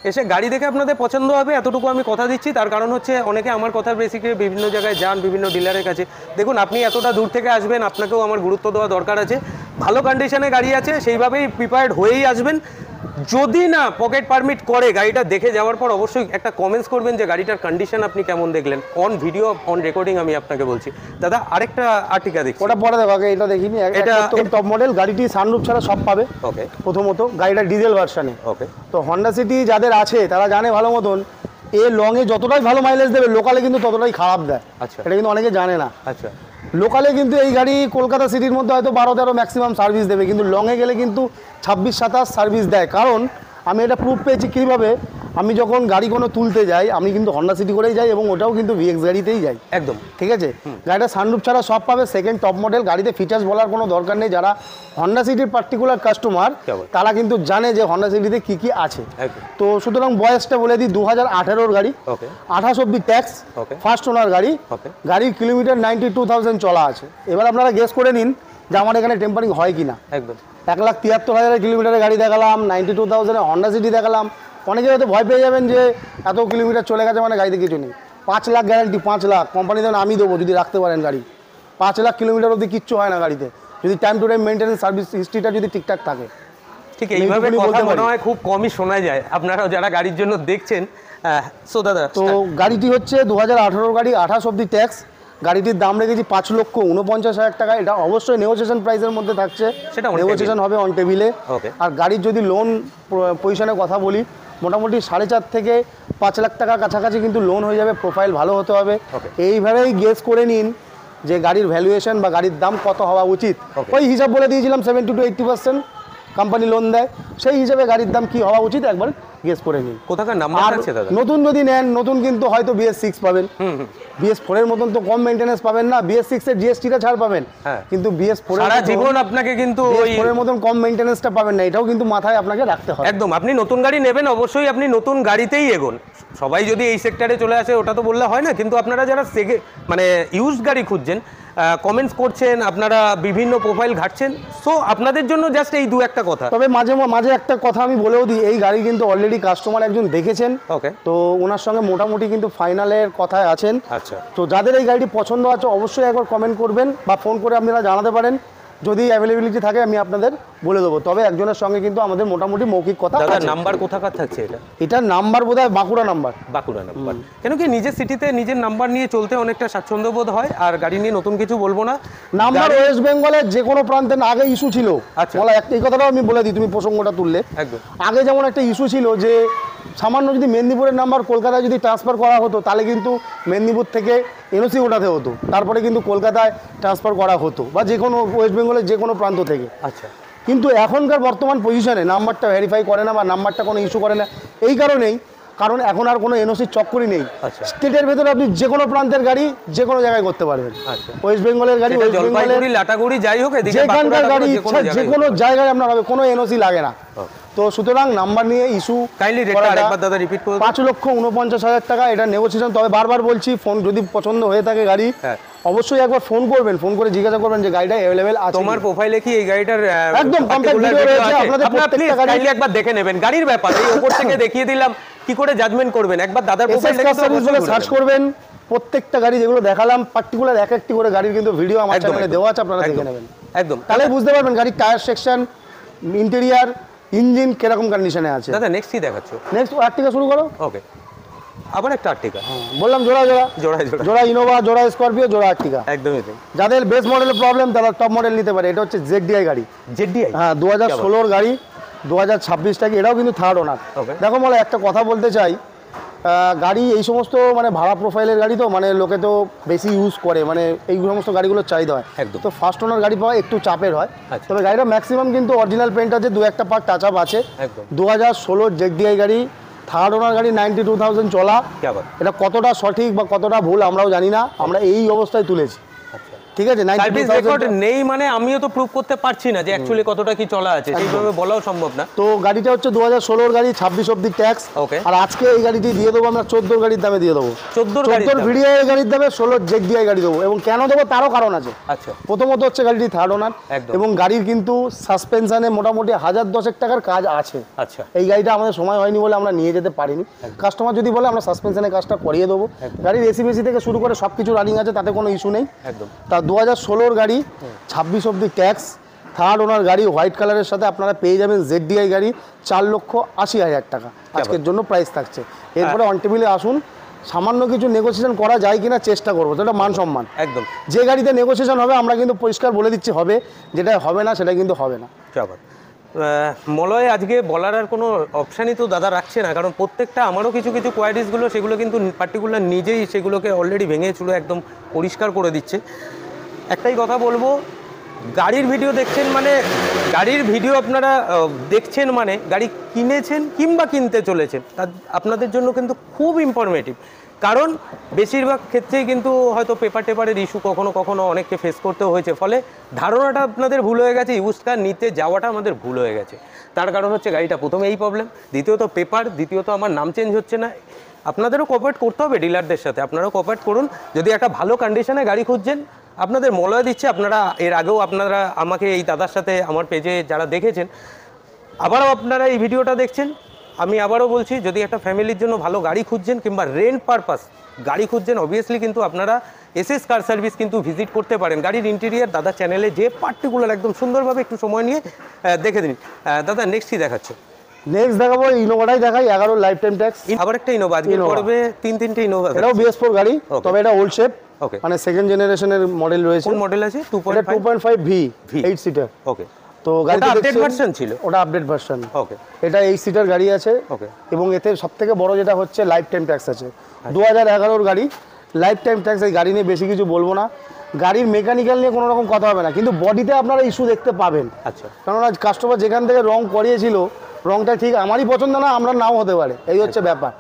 এসে গাড়ি দেখে আপনাদের পছন্দ হবে, এতটুকু আমি কথা দিচ্ছি। তার কারণ হচ্ছে অনেকে আমার কথার বেসিকে বিভিন্ন জায়গায় যান, বিভিন্ন ডিলারের কাছে। দেখুন আপনি এতটা দূর থেকে আসবেন, আপনাকেও আমার গুরুত্ব দেওয়া দরকার আছে। ভালো কন্ডিশনে গাড়ি আছে, সেইভাবেই প্রিপেয়ার্ড হয়েই আসবেন। যদি না পকেট পারমিট করে, গাড়িটা দেখে যাওয়ার পর অবশ্যই একটা কমেন্টস করবেন যে গাড়িটার কন্ডিশন আপনি কেমন দেখলেন, অন ভিডিও অন রেকর্ডিং আমি আপনাকে বলছি। দাদা আরেকটা আর্টিকা দেখি, ওটা পরে দেখো, এটা দেখিনি। এটা টপ মডেল, গাড়িটি সানরুফ ছাড়া সব পাবে। ওকে, প্রথমত গাড়িটা ডিজেল ভার্সনে। ওকে, তো হন্ডা সিটি যাদের আছে তারা জানে ভালো মতন, এ লংয়ে যতটাই ভালো মাইলেজ দেবে, লোকালে কিন্তু ততটাই খারাপ দেয়। আচ্ছা, এটা কিন্তু অনেকে জানে না। আচ্ছা, লোকালে কিন্তু এই গাড়ি কলকাতা সিটির মধ্যে হয়তো 12-13 ম্যাক্সিমাম সার্ভিস দেবে, কিন্তু লংয়ে গেলে কিন্তু 26-27 সার্ভিস দেয়। কারণ আমি এটা প্রুফ পেয়েছি কীভাবে, আমি যখন গাড়ি কোনো তুলতে যাই, আমি কিন্তু হন্ডা সিটি করেই যাই এবং ওটাও কিন্তু ভিএক্স গাড়িতেই যাই। একদম ঠিক আছে, গাড়িটা সানরুফ ছাড়া সব পাবে, সেকেন্ড টপ মডেল। গাড়িতে ফিচার্স বলার কোনো দরকার নেই, যারা হন্ডা সিটির পার্টিকুলার কাস্টমার তারা কিন্তু জানে যে হন্ডা সিটিতে কী কী আছে। তো সুতরাং বয়সটা বলে দিই, 2018-র গাড়ি, 28 অব্দি ট্যাক্স, ফার্স্ট ওনার গাড়ি। গাড়ির কিলোমিটার 92,000 চলা আছে। এবার আপনারা গেস করে নিন যে আমার এখানে টেম্পারিং হয় কি না। একদম 1,73,000 কিলোমিটারের গাড়ি দেখালাম, 92,000 হন্ডা সিটি দেখালাম। অনেকে হয়তো ভয় পেয়ে যাবেন যে এত কিলোমিটার চলে গেছে মানে গাড়িতে কিছু নেই। 5 লাখ গ্যারান্টি, 5 লাখ কোম্পানি দেবেন, আমি দেবো যদি রাখতে পারেন গাড়ি। 5 লাখ কিলোমিটার অবধি কিচ্ছু হয় না গাড়িতে, যদি time to time maintenance service হিস্ট্রিটা যদি ঠিকঠাক থাকে। ঠিক এইভাবে কথা মনে হয় খুব কমই শোনা যায়, আপনারাও যারা গাড়ির জন্য দেখছেন। সো দাদা, তো গাড়িটি হচ্ছে 2018 গাড়ি, 28 অব্দি ট্যাক্স। গাড়িটির দাম রেখেছি 5,49,000 টাকা। এটা অবশ্যই নেগোসিয়েশন প্রাইসের মধ্যে থাকছে, সেটা নেগোসিয়েশন হবে অন টেবিলে। আর গাড়ির যদি লোন পজিশনের কথা বলি, মোটামুটি 4.5 থেকে 5 লাখ টাকার কাছাকাছি কিন্তু লোন হয়ে যাবে। প্রোফাইল ভালো হতে হবে। এইভাবেই গেস করে নিন যে গাড়ির ভ্যালুয়েশন বা গাড়ির দাম কত হওয়া উচিত। ওই হিসাব বলে দিয়েছিলাম, 70 to 80% কোম্পানি লোন দেয়, সেই হিসাবে গাড়ির দাম কি হওয়া উচিত একবার গেস করে নিন। কোথাকার নাম্বার আছে দাদা? নতুন যদি নেন, নতুন কিন্তু হয়তো BS6 পাবেন, BS4 এর মতন তো কম মেইনটেনেন্স পাবেন না। BS6 এর GST-টা ছাড় পাবেন, কিন্তু BS4 সারা জীবন আপনাকে কিন্তু ওই এর মতন কম মেইনটেনেন্সটা পাবেন না। এটাও কিন্তু মাথায় আপনাকে রাখতে হবে। একদম, আপনি নতুন গাড়ি নেবেন অবশ্যই আপনি নতুন গাড়িতেই এগোন। সবাই যদি এই সেক্টরে চলে আসে ওটা তো বললে হয় না, কিন্তু আপনারা যারা মানে ইউজড গাড়ি খুঁজছেন, কমেন্টস করছেন, আপনারা বিভিন্ন প্রোফাইল ঘাটছেন, সো আপনাদের জন্য জাস্ট এই 2-1টা কথা। তবে মাঝে মাঝে একটা কথা আমি বলেও দিই, এই গাড়ি কিন্তু অলরেডি কাস্টমার একজন দেখেছেন। ওকে, তো ওনার সঙ্গে মোটামুটি কিন্তু ফাইনালের কথায় আছেন। আচ্ছা, তো যাদের এই গাড়িটি পছন্দ আছে অবশ্যই একবার কমেন্ট করবেন বা ফোন করে আপনারা জানাতে পারেন যদি অ্যাভেলেবিলিটি থাকে আমি আপনাদের বলে দেবো, তবে একজনের সঙ্গে কিন্তু আমাদের মোটামুটি মৌখিক কথা আছে। নাম্বার কোথাকার থাকছে এটা? এটার নাম্বার বোধহয় বাঁকুড়া নাম্বার। বাঁকুড়া নাম্বার। কেন কি নিজের সিটিতে নিজের নাম্বার নিয়ে চলতে অনেকটা স্বাচ্ছন্দ্য বোধ হয়। আর গাড়ি নিয়ে নতুন কিছু বলবো না, নাম্বার ওয়েস্ট বেঙ্গলের যে কোনো প্রান্তে আগে ইস্যু ছিল। আচ্ছা, বলা এই কথাটাও আমি বলে দিই, তুমি প্রসঙ্গটা তুললে। একদম। আগে যেমন একটা ইস্যু ছিল যে সামান্য যদি মেদিনীপুরের নাম্বার কলকাতায় যদি ট্রান্সফার করা হতো তাহলে কিন্তু মেদিনীপুর থেকে এনওসি ওঠাতে হতো, তারপরে কিন্তু কলকাতায় ট্রান্সফার করা হতো, বা যে কোনো ওয়েস্ট বেঙ্গলের যে কোনো প্রান্ত থেকে। আচ্ছা। কিন্তু এখনকার বর্তমান পজিশনে নাম্বারটা ভেরিফাই করে না বা নাম্বারটা কোনো ইস্যু করে না, এই কারণেই কারণ এখন আর কোনো এনওসির চক্করই নেই। স্টেটের ভেতরে আপনি যে কোনো প্রান্তের গাড়ি যে কোনো জায়গায় করতে পারবেন। ওয়েস্ট বেঙ্গলের গাড়ি, ওয়েস্ট বেঙ্গলের লাটাগুড়ি যাই হোক, যেখানকার গাড়ি ইচ্ছা যে কোনো জায়গায় আপনার হবে, কোনো এনওসি লাগে না। তো সুতরাং নাম্বার নিয়ে ইস্যু 5,49,000 টাকা, এটা নেগোসিয়েশন। তবে বারবার বলছি, ফোন যদি পছন্দ হয়ে থাকে গাড়ি, অবশ্যই একবার ফোন করবেন, ফোন করে জিজ্ঞাসা করবেন যে গাড়িটা অ্যাভেলেবেল আছে। তোমার প্রোফাইলে কি এই গাড়িটার একদম কন্টাক্ট ভিডিও রয়েছে, আপনাদের প্রত্যেকটা গাড়ি একবার দেখে নেবেন। গাড়ির ব্যাপার এই উপর থেকে দেখিয়ে দিলাম, কি করে জাজমেন্ট করবেন একবার দাদার প্রোফাইলে সার্চ করবেন। প্রত্যেকটা গাড়ি যেগুলো দেখালাম পার্টিকুলার এক একটি করে গাড়ির কিন্তু ভিডিও আমার চ্যানেলে দেওয়া আছে, আপনারা দেখে নেবেন। একদম, তাহলে বুঝতে পারবেন গাড়ির টায়ার সেকশন, ইন্টেরিয়ার, ইঞ্জিন কিরকম কন্ডিশনে আছে। দাদা নেক্সট কি দেখাচ্ছ? নেক্সট আর্টিকা শুরু করো। ওকে, আবার একটা আর্টিকা। বললাম জোড়া জোড়া ইনোভা, জোড়া স্করপিও, জোড়া আর্টিকা। একদমই তাই। যাদের বেস মডেলের প্রবলেম তারা টপ মডেল নিতে পারে। এটা হচ্ছে জেডডিআই গাড়ি। জেডডিআই, হ্যাঁ, 2016 গাড়ি, 2026 টাকা। এটাও কিন্তু থার্ড ওনার। দেখো বলে একটা কথা বলতে চাই, গাড়ি এই সমস্ত মানে ভাড়া প্রোফাইলের গাড়ি তো মানে লোকে তো বেশি ইউজ করে, মানে এই সমস্ত গাড়িগুলোর চাহিদা হয়। তো ফার্স্ট ওনার গাড়ি পাওয়া একটু চাপের হয়। তবে গাড়িটা ম্যাক্সিমাম কিন্তু অরিজিনাল পেন্ট আছে, দু একটা পার্ট টাচ আপ আছে। 2016 জেডডিআই গাড়ি, থার্ড ওনার গাড়ি, 92,000 চলা। এটা কতটা সঠিক বা কতটা ভুল আমরাও জানি না, আমরা এই অবস্থায় তুলেছি। ঠিক আছে, সার্ভিস রেকর্ড নেই মানে আমিও তো প্রুফ করতে পারছি না যে অ্যাকচুয়ালি কতটা কি চলা আছে, সেইভাবে বলাও সম্ভব না। তো গাড়িটা হচ্ছে 2016 গাড়ি, 26 অবধি ট্যাক্স। আর আজকে এই গাড়িটি দিয়ে দেবো আমরা 14 গাড়ির দামে দিয়ে দেবো। 14 ভিডিআই গাড়ির দামে 16 জেডডিআই গাড়ি দেবো। এবং কেন দেবো তারও কারণ আছে। আচ্ছা, প্রথমত হচ্ছে গাড়িটি থার্ড ওনার, এবং গাড়ির কিন্তু সাসপেনশনে মোটামুটি 1010 টাকার কাজ আছে। আচ্ছা, এই গাড়িটা আমাদের সময় হয়নি বলে আমরা নিয়ে যেতে পারিনি। কাস্টমার যদি বলে আমরা সাসপেনশনের কাজটা করিয়ে দেবো। গাড়ির এসি বেসি থেকে শুরু করে সবকিছু রানিং আছে, তাতে কোনো ইস্যু নেই। তা 2016 গাড়ি, 26 অবধি ট্যাক্স, থার্ড ওনার গাড়ি, হোয়াইট কালারের সাথে আপনারা পেয়ে যাবেন জেডডিআই গাড়ি, 4,80,000 টাকা আজকের জন্য প্রাইস থাকছে। এরপরে অন টেবিলে আসুন, সামান্য কিছু নেগোসিয়েশন করা যায় কিনা চেষ্টা করবো, সেটা মান সম্মান। একদম, যে গাড়িতে নেগোসিয়েশন হবে আমরা কিন্তু পরিষ্কার বলে দিচ্ছি হবে, যেটা হবে না সেটা কিন্তু হবে না। মলয় আজকে বলার আর কোনো অপশানই তো দাদা রাখছে না, কারণ প্রত্যেকটা আমারও কিছু কিছু কোয়ারিজগুলো সেগুলো কিন্তু পার্টিকুলার নিজেই সেগুলোকে অলরেডি ভেঙে চুড়ে একদম পরিষ্কার করে দিচ্ছে। একটাই কথা বলবো, গাড়ির ভিডিও দেখছেন মানে গাড়ির ভিডিও আপনারা দেখছেন মানে গাড়ি কিনেছেন কিংবা কিনতে চলেছেন, তা আপনাদের জন্য কিন্তু খুব ইনফরমেটিভ। কারণ বেশিরভাগ ক্ষেত্রেই কিন্তু হয়তো পেপার টেপারের ইস্যু কখনো কখনো অনেককে ফেস করতেও হয়েছে, ফলে ধারণাটা আপনাদের ভুল হয়ে গেছে, ইউজ কার নিতে যাওয়াটা আমাদের ভুল হয়ে গেছে। তার কারণ হচ্ছে গাড়িটা প্রথমে এই প্রবলেম, দ্বিতীয়ত পেপার, দ্বিতীয়ত আমার নাম চেঞ্জ হচ্ছে না। আপনাদেরও কোঅপারেট করতে হবে ডিলারদের সাথে, আপনারাও কোঅপারেট করুন। যদি একটা ভালো কন্ডিশনে গাড়ি খুঁজছেন, আপনাদের মলয় দিচ্ছে, আপনারা এর আগেও আপনারা আমাকে এই দাদার সাথে আমার পেজে যারা দেখেছেন, আবারও আপনারা এই ভিডিওটা দেখছেন, আমি আবারও বলছি, যদি একটা ফ্যামিলির জন্য ভালো গাড়ি খুঁজছেন কিংবা রেন্ট পারপাস গাড়ি খুঁজছেন, অবভিয়াসলি কিন্তু আপনারা এসএস কার সার্ভিস কিন্তু ভিজিট করতে পারেন। গাড়ির ইন্টেরিয়ার দাদা চ্যানেলে যে পার্টিকুলার একদম সুন্দরভাবে একটু সময় নিয়ে দেখে দিন। দাদা নেক্সট কি দেখাচ্ছে? নেক্সট দেখাবো ইনোভাটাই দেখাই, 11 লাইফ টাইম ট্যাক্স। আবার একটা ইনোভা, আজকে পড়বে তিনটে ইনোভা। এটাও BS4 গাড়ি, তবে এটা ওল্ড শেপ, মানে সেকেন্ড জেনারেশনের মডেল রয়েছে। কোন মডেল আছে? 2.5 ভি 8 সিটার। ওকে, তো গাড়িটা আপডেট ভার্সন ছিল, ওটা আপডেট ভার্সন। ওকে, এটা 8 সিটার গাড়ি আছে। ওকে, এবং এতে সবথেকে বড় যেটা হচ্ছে লাইফ টাইম ট্যাক্স আছে। 2011 গাড়ি, লাইফ টাইম ট্যাক্স। এই গাড়ি নিয়ে বেশি কিছু বলবো না, গাড়ির মেকানিক্যাল নিয়ে কোনো রকম কথা হবে না, কিন্তু বডিতে আপনারা ইস্যু দেখতে পাবেন। আচ্ছা, কেননা কাস্টমার যেখান থেকে রং করিয়েছিল, রংটা ঠিক আমারই পছন্দ না, আমরা নাও হতে পারে, এই হচ্ছে ব্যাপার।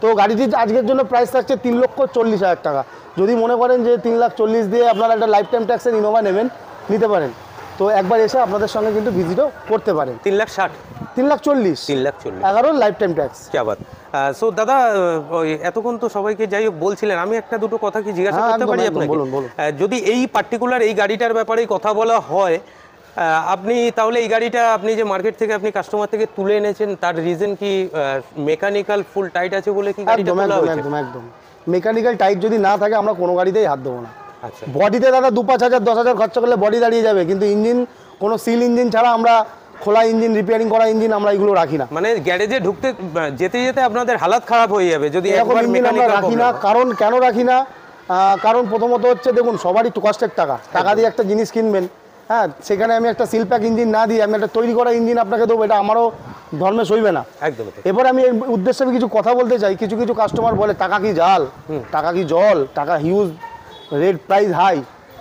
তো গাড়িটি আজকের জন্য প্রাইস থাকছে 3,40,000 টাকা। যদি মনে করেন যে 3,40,000 দিয়ে আপনারা একটা লাইফ টাইম ট্যাক্সের ইনোভা নেবেন, নিতে পারেন। তো একবার এসে আপনাদের সঙ্গে কিন্তু ভিজিটও করতে পারেন। 3,60,000, 3,40,000, 11 লাইফ টাইম ট্যাক্স। কি আবার? সো দাদা, এতক্ষণ তো সবাইকে যাই হোক বলছিলেন, আমি একটা দুটো কথা কি জিজ্ঞাসা করতে পারি আপনাকে? যদি এই পার্টিকুলার এই গাড়িটার ব্যাপারেই কথা বলা হয়, আপনি তাহলে এই গাড়িটা আপনি যে মার্কেট থেকে আপনি কাস্টমার থেকে তুলে এনেছেন, তার রিজন কি মেকানিক্যাল ফুল টাইট আছে বলে কি গাড়িটা তোলা হয়েছে? একদম একদম, মেকানিক্যাল টাইট যদি না থাকে আমরা কোনো গাড়িতেই হাত দেবো না। আচ্ছা বডিতে দাদা 2-5 হাজার 10 হাজার খরচা করলে বডি দাঁড়িয়ে যাবে, কিন্তু ইঞ্জিন কোনো সিল ইঞ্জিন ছাড়া আমরা খোলা ইঞ্জিন, রিপেয়ারিং করা ইঞ্জিন আমরা এগুলো রাখি না। মানে গ্যারেজে ঢুকতে যেতে যেতে আপনাদের হালাত খারাপ হয়ে যাবে যদি এরকম একবার ইঞ্জিন আমরা রাখি না। কারণ কেন রাখি না? কারণ প্রথমত হচ্ছে দেখুন, সবারই তো কষ্টের টাকা দিয়ে একটা জিনিস কিনবেন, হ্যাঁ, সেখানে আমি একটা সিল প্যাক ইঞ্জিন না দিয়ে আমি একটা তৈরি করা ইঞ্জিন আপনাকে দেবো, এটা আমারও ধর্মে সইবে না। একদম। এবার আমি এর উদ্দেশ্যে কিছু কথা বলতে চাই। কিছু কিছু কাস্টমার বলে টাকা কি জাল, টাকা কি জল, টাকা হিউজ, রেট প্রাইস হাই,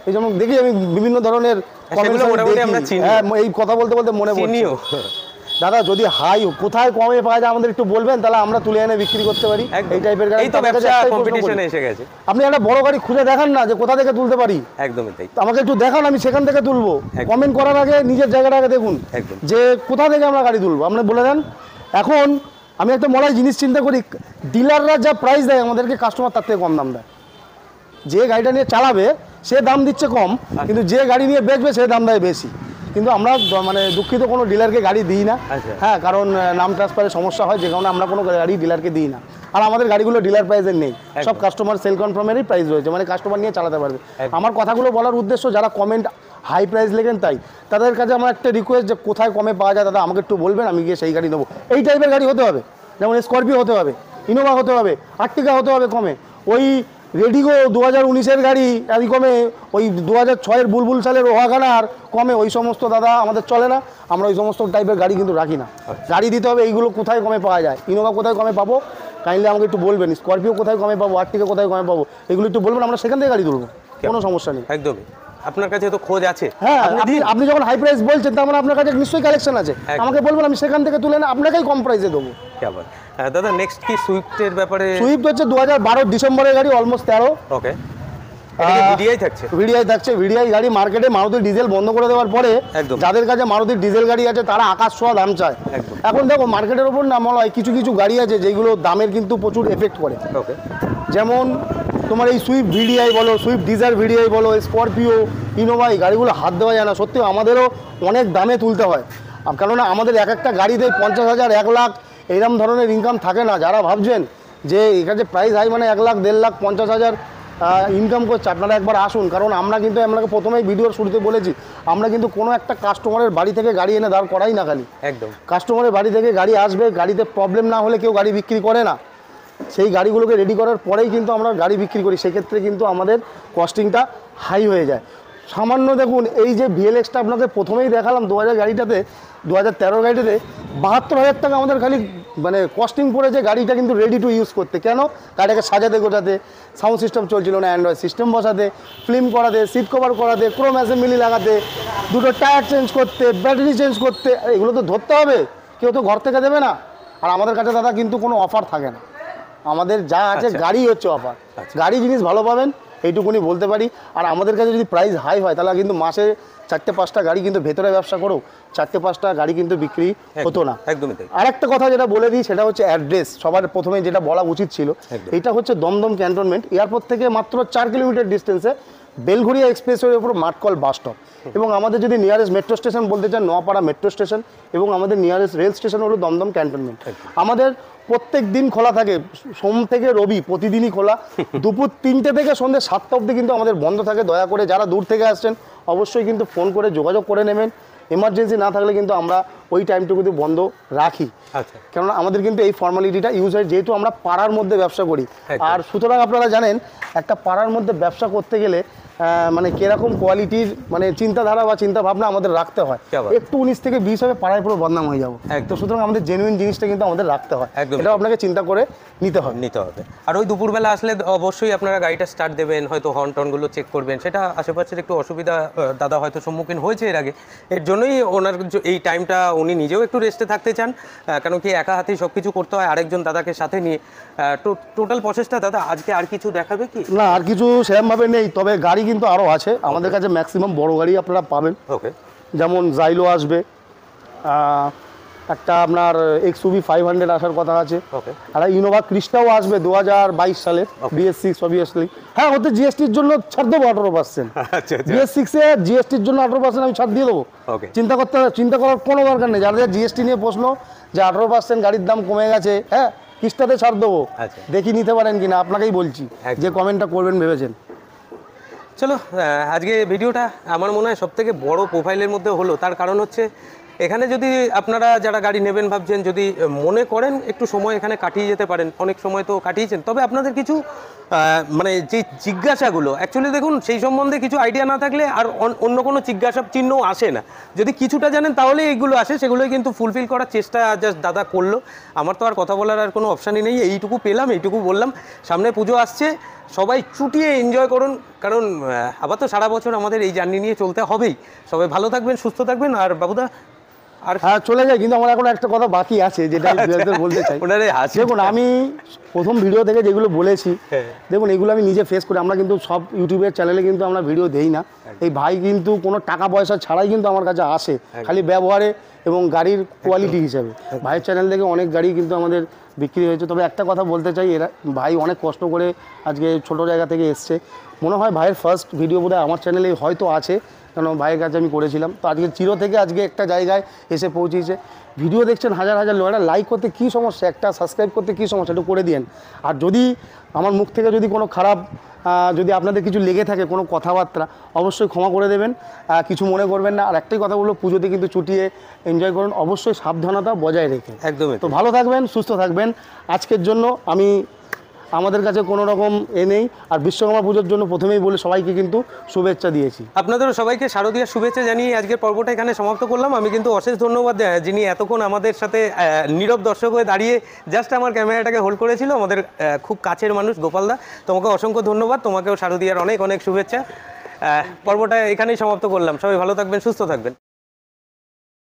এই যেমন দেখি আমি বিভিন্ন ধরনের হ্যাঁ, এই কথা বলতে বলতে মনে পড়ছে, দাদা যদি হাই কোথায় কমে পাওয়া যায় আমাদের একটু বলবেন, তাহলে আমরা তুলে এনে বিক্রি করতে পারি এই টাইপের গাড়ি। আপনি একটা বড় গাড়ি খুঁজে দেখান না যে কোথা থেকে তুলতে পারি, একদমই তাই, আমাকে একটু দেখান, আমি সেখান থেকে তুলবো। কমেন্ট করার আগে নিজের জায়গাটা আগে দেখুন যে কোথা থেকে আমরা গাড়ি তুলবো, আপনি বলে দেন। এখন আমি একটা মনে হয় জিনিস চিন্তা করি, ডিলাররা যা প্রাইস দেয় আমাদেরকে, কাস্টমার তার থেকে কম দাম দেয়। যে গাড়িটা নিয়ে চালাবে সে দাম দিচ্ছে কম, কিন্তু যে গাড়ি নিয়ে বেচবে সে দাম দেয় বেশি। কিন্তু আমরা মানে দুঃখিত কোনো ডিলারকে গাড়ি দিই না, হ্যাঁ, কারণ নাম ট্রান্সফারের সমস্যা হয়, যে কারণে আমরা কোনো গাড়ি ডিলারকে দিই না। আর আমাদের গাড়িগুলো ডিলার প্রাইসের নেই, সব কাস্টমার সেল কনফার্মেরই প্রাইস রয়েছে, মানে কাস্টমার নিয়ে চালাতে পারবে। আমার কথাগুলো বলার উদ্দেশ্য, যারা কমেন্ট হাই প্রাইস লেখেন তাই তাদের কাছে আমার একটা রিকোয়েস্ট, যে কোথায় কমে পাওয়া যায় দাদা আমাকে একটু বলবেন, আমি গিয়ে সেই গাড়ি নেবো। এই টাইপের গাড়ি হতে হবে, যেমন স্করপিও হতে হবে, ইনোভা হতে হবে, আর্টিকা হতে হবে কমে। ওই রেডিগো 2019-এর গাড়ি আদি কমে, ওই 2006-এর বুলবুল সালের ওয়াগানার কমে, ওই সমস্ত দাদা আমাদের চলে না। আমরা ওই সমস্ত টাইপের গাড়ি কিন্তু রাখি না। গাড়ি দিতে হবে এইগুলো কোথায় কমে পাওয়া যায়, ইনোভা কোথায় কমে পাবো কাইন্ডলি আমাকে একটু বলবেন, স্করপিও কোথায় কমে পাবো, আর্টিকা কোথায় কমে পাবো, এগুলো একটু বলবেন, আমরা সেখান থেকে গাড়ি তুলবো, কোনো সমস্যা নেই। একদমই, আপনার কাছে তো খোঁজ আছে। হ্যাঁ, আপনি যখন হাই প্রাইস বলছেন তার মানে আপনার কাছে নিশ্চয়ই কালেকশন আছে, আমাকে বলবেন, আমি সেখান থেকে তুলে না আপনাকেই কম প্রাইসে দেবো। দাদা নেক্সট কি সুইফটের ব্যাপারে? সুইফট হচ্ছে 2012 ডিসেম্বরের গাড়ি, অলমোস্ট 13। ওকে, ভিডিআই থাকছে। ভিডিআই গাড়ি মার্কেটে মারুতি ডিজেল বন্ধ করে দেওয়ার পরে যাদের কাছে মারুতির ডিজেল গাড়ি আছে তারা আকাশ ছোঁয়া দাম চায়। এখন দেখো মার্কেটের ওপর না মনে হয় কিছু কিছু গাড়ি আছে যেগুলো দামের কিন্তু প্রচুর এফেক্ট করে। যেমন তোমার এই সুইফট ভিডিআই বলো, সুইফট ডিজায়ার ভিডিআই বলো, স্করপিও, ইনোভা, এই গাড়িগুলো হাত দেওয়া যায় না। সত্যি আমাদেরও অনেক দামে তুলতে হয়, কেননা আমাদের এক একটা গাড়িতে 50,000 1 লাখ এইরকম ধরনের ইনকাম থাকে না। যারা ভাবছেন যে এখানে প্রাইস হাই মানে 1 লাখ 1.5 লাখ 50,000 ইনকাম করছে, আপনারা একবার আসুন। কারণ আমরা কিন্তু আপনাকে প্রথমেই ভিডিওর শুরুতে বলেছি, আমরা কিন্তু কোনো একটা কাস্টমারের বাড়ি থেকে গাড়ি এনে দাঁড় করাই না। খালি একদম কাস্টমারের বাড়ি থেকে গাড়ি আসবে, গাড়িতে প্রবলেম না হলে কেউ গাড়ি বিক্রি করে না। সেই গাড়িগুলোকে রেডি করার পরেই কিন্তু আমরা গাড়ি বিক্রি করি, সেক্ষেত্রে কিন্তু আমাদের কস্টিংটা হাই হয়ে যায়। সামান্য দেখুন এই যে ভিএলএক্সটা আপনাকে প্রথমেই দেখালাম 2000 গাড়িটাতে, 2013 গাড়িটাতে 72,000 টাকা আমাদের খালি মানে কস্টিং পড়েছে গাড়িটা কিন্তু রেডি টু ইউজ করতে। কেন? গাড়িটাকে সাজাতে গোটাতে, সাউন্ড সিস্টেম চলছিল না, অ্যান্ড্রয়েড সিস্টেম বসাতে, ফিল্ম করাতে, সিট কভার করাতে, ক্রোম অ্যাসেম্বলি লাগাতে, দুটো টায়ার চেঞ্জ করতে, ব্যাটারি চেঞ্জ করতে, এগুলো তো ধরতে হবে, কেউ তো ঘর থেকে দেবে না। আর আমাদের কাছে দাদা কিন্তু কোনো অফার থাকে না, আমাদের যা আছে গাড়ি হচ্ছে অফার। গাড়ি জিনিস ভালো পাবেন এইটুকুনি বলতে পারি। আর আমাদের কাছে যদি প্রাইস হাই হয় তাহলে কিন্তু মাসে 4-5টা গাড়ি কিন্তু ভেতরে ব্যবসা করো, 4-5টা গাড়ি কিন্তু বিক্রি হতো না। একদমই তাই। আরেকটা কথা যেটা বলে দিই সেটা হচ্ছে অ্যাড্রেস, সবার প্রথমে যেটা বলা উচিত ছিল, এটা হচ্ছে দমদম ক্যান্টনমেন্ট, এয়ারপোর্ট থেকে মাত্র 4 কিলোমিটার ডিস্টেন্সে বেলঘড়িয়া এক্সপ্রেসওয়ের উপর মাঠকল বাস স্টপ। এবং আমাদের যদি নিয়ারেস্ট মেট্রো স্টেশন বলতে চান, নোয়াপাড়া মেট্রো স্টেশন, এবং আমাদের নিয়ারেস্ট রেল স্টেশন হলো দমদম ক্যান্টনমেন্ট। আমাদের প্রত্যেক দিন খোলা থাকে, সোম থেকে রবি প্রতিদিনই খোলা। দুপুর 3টে থেকে সন্ধ্যে 7টা অবধি কিন্তু আমাদের বন্ধ থাকে। দয়া করে যারা দূর থেকে আসছেন অবশ্যই কিন্তু ফোন করে যোগাযোগ করে নেবেন। এমার্জেন্সি না থাকলে কিন্তু আমরা ওই টাইমটুকু বন্ধ রাখি, কেননা আমাদের কিন্তু এই ফর্মালিটিটা ইউজ হয়, যেহেতু আমরা পাড়ার মধ্যে ব্যবসা করি। আর সুতরাং আপনারা জানেন একটা পাড়ার মধ্যে ব্যবসা করতে গেলে মানে কিরকম কোয়ালিটির মানে চিন্তাধারা বা চিন্তা ভাবনা আমাদের রাখতে হয়। একটু 19 থেকে 20 হবে পাড়ায় পুরো বদনাম হয়ে যাবো। তো সুতরাং আমাদের জেনুইন জিনিসটা কিন্তু আমাদের রাখতে হয়, এটাও আপনাকে চিন্তা করে নিতে হবে। আর ওই দুপুরবেলা আসলে অবশ্যই আপনারা গাড়িটা স্টার্ট দেবেন, হয়তো হর্ন টর্নগুলো চেক করবেন, সেটা আশেপাশের একটু অসুবিধা দাদা হয়তো সম্মুখীন হয়েছে এর আগে। এর জন্যই ওনার এই টাইমটা উনি নিজেও একটু রেস্টে থাকতে চান, কারণ কি একা হাতেই সব কিছু করতে হয়, আরেকজন দাদাকে সাথে নিয়ে। টোটাল প্রসেসটা দাদা আজকে আর কিছু দেখাবে কি? না, আর কিছু সেরকমভাবে নেই, তবে গাড়ি কিন্তু আরও আছে আমাদের কাছে। ম্যাক্সিমাম বড় গাড়ি আপনারা পাবেন, যেমন জাইলো আসবে, একটা আপনার XUV 500 আসার কথা আছে, আর ইনোভা ক্রিস্টাও আসবে 2022 সালে, BS6 অবভিয়াসলি। হ্যাঁ, ওতে জিএসটির জন্য ছাড় দেবো 18%। BS6-এ জিএসটির জন্য 18% আমি ছাড় দিয়ে দেবো, চিন্তা করার কোনো দরকার নেই। যারা জিএসটি নিয়ে প্রশ্ন যে 18% গাড়ির দাম কমে গেছে, হ্যাঁ ক্রিস্টাতে ছাড় দেবো, দেখি নিতে পারেন কিনা, আপনাকেই বলছি, যে কমেন্টটা করবেন ভেবেছেন। চলো আজকে ভিডিওটা আমার মনে হয় সবথেকে বড় প্রোফাইলের মধ্যে হলো, তার কারণ হচ্ছে এখানে যদি আপনারা যারা গাড়ি নেবেন ভাবছেন, যদি মনে করেন একটু সময় এখানে কাটিয়ে যেতে পারেন, অনেক সময় তো কাটিয়েছেন, তবে আপনাদের কিছু মানে যে জিজ্ঞাসাগুলো অ্যাকচুয়ালি দেখুন সেই সম্বন্ধে কিছু আইডিয়া না থাকলে আর অন্য কোনো জিজ্ঞাসা চিহ্ন আসে না। যদি কিছুটা জানেন তাহলে এইগুলো আসে, সেগুলোই কিন্তু ফুলফিল করার চেষ্টা জাস্ট দাদা করলো। আমার তো আর কথা বলার আর কোনো অপশানই নেই, এইটুকু পেলাম, এইটুকু বললাম। সামনে পুজো আসছে, সবাই চুটিয়ে এনজয় করুন, কারণ আবার তো সারা বছর আমাদের এই জার্নি নিয়ে চলতে হবেই। সবাই ভালো থাকবেন, সুস্থ থাকবেন। আর বাবুদা আর হ্যাঁ চলে যায়, কিন্তু আমার এখন একটা কথা বাকি আছে যেটা আমি বলতে চাই। দেখুন আমি প্রথম ভিডিও থেকে যেগুলো বলেছি, দেখুন এগুলো আমি নিজে ফেস করি। আমরা কিন্তু সব ইউটিউবের চ্যানেলে কিন্তু আমরা ভিডিও দেই না। এই ভাই কিন্তু কোনো টাকা পয়সা ছাড়াই কিন্তু আমার কাছে আসে, খালি ব্যবহারে এবং গাড়ির কোয়ালিটি হিসাবে। ভাইয়ের চ্যানেল থেকে অনেক গাড়ি কিন্তু আমাদের বিক্রি হয়েছে। তবে একটা কথা বলতে চাই, এরা ভাই অনেক কষ্ট করে আজকে ছোট জায়গা থেকে এসছে। মনে হয় ভাইয়ের ফার্স্ট ভিডিও বোধহয় আমার চ্যানেলে হয়তো আছে, কারণ ভাইয়ের কাছে আমি করেছিলাম। তো আজকে চিরো থেকে আজকে একটা জায়গায় এসে পৌঁছেছে। ভিডিও দেখছেন হাজার হাজার লোক, একটা লাইক করতে কী সমস্যা, একটা সাবস্ক্রাইব করতে কী সমস্যা, একটু করে দিন। আর যদি আমার মুখ থেকে যদি কোনো খারাপ যদি আপনাদের কিছু লেগে থাকে কোনো কথাবার্তা, অবশ্যই ক্ষমা করে দেবেন, কিছু মনে করবেন না। আর একটাই কথা বলবো, পুজোতে কিন্তু চুটিয়ে এনজয় করুন, অবশ্যই সাবধানতা বজায় রেখে। একদমই। তো ভালো থাকবেন, সুস্থ থাকবেন। আজকের জন্য আমাদের কাছে কোনো রকম নেই। আর বিশ্বকর্মা পুজোর জন্য প্রথমেই বলে সবাইকে কিন্তু শুভেচ্ছা দিয়েছি। আপনাদেরও সবাইকে শারদীয়ার শুভেচ্ছা জানিয়ে আজকের পর্বটা এখানে সমাপ্ত করলাম। আমি কিন্তু অশেষ ধন্যবাদ যিনি এতক্ষণ আমাদের সাথে নীরব দর্শক হয়ে দাঁড়িয়ে জাস্ট আমার ক্যামেরাটাকে হোল্ড করেছিল, আমাদের খুব কাছের মানুষ গোপালদা। তোমাকে অসংখ্য ধন্যবাদ, তোমাকেও শারদীয়ার অনেক অনেক শুভেচ্ছা। পর্বটা এখানেই সমাপ্ত করলাম। সবাই ভালো থাকবেন, সুস্থ থাকবেন।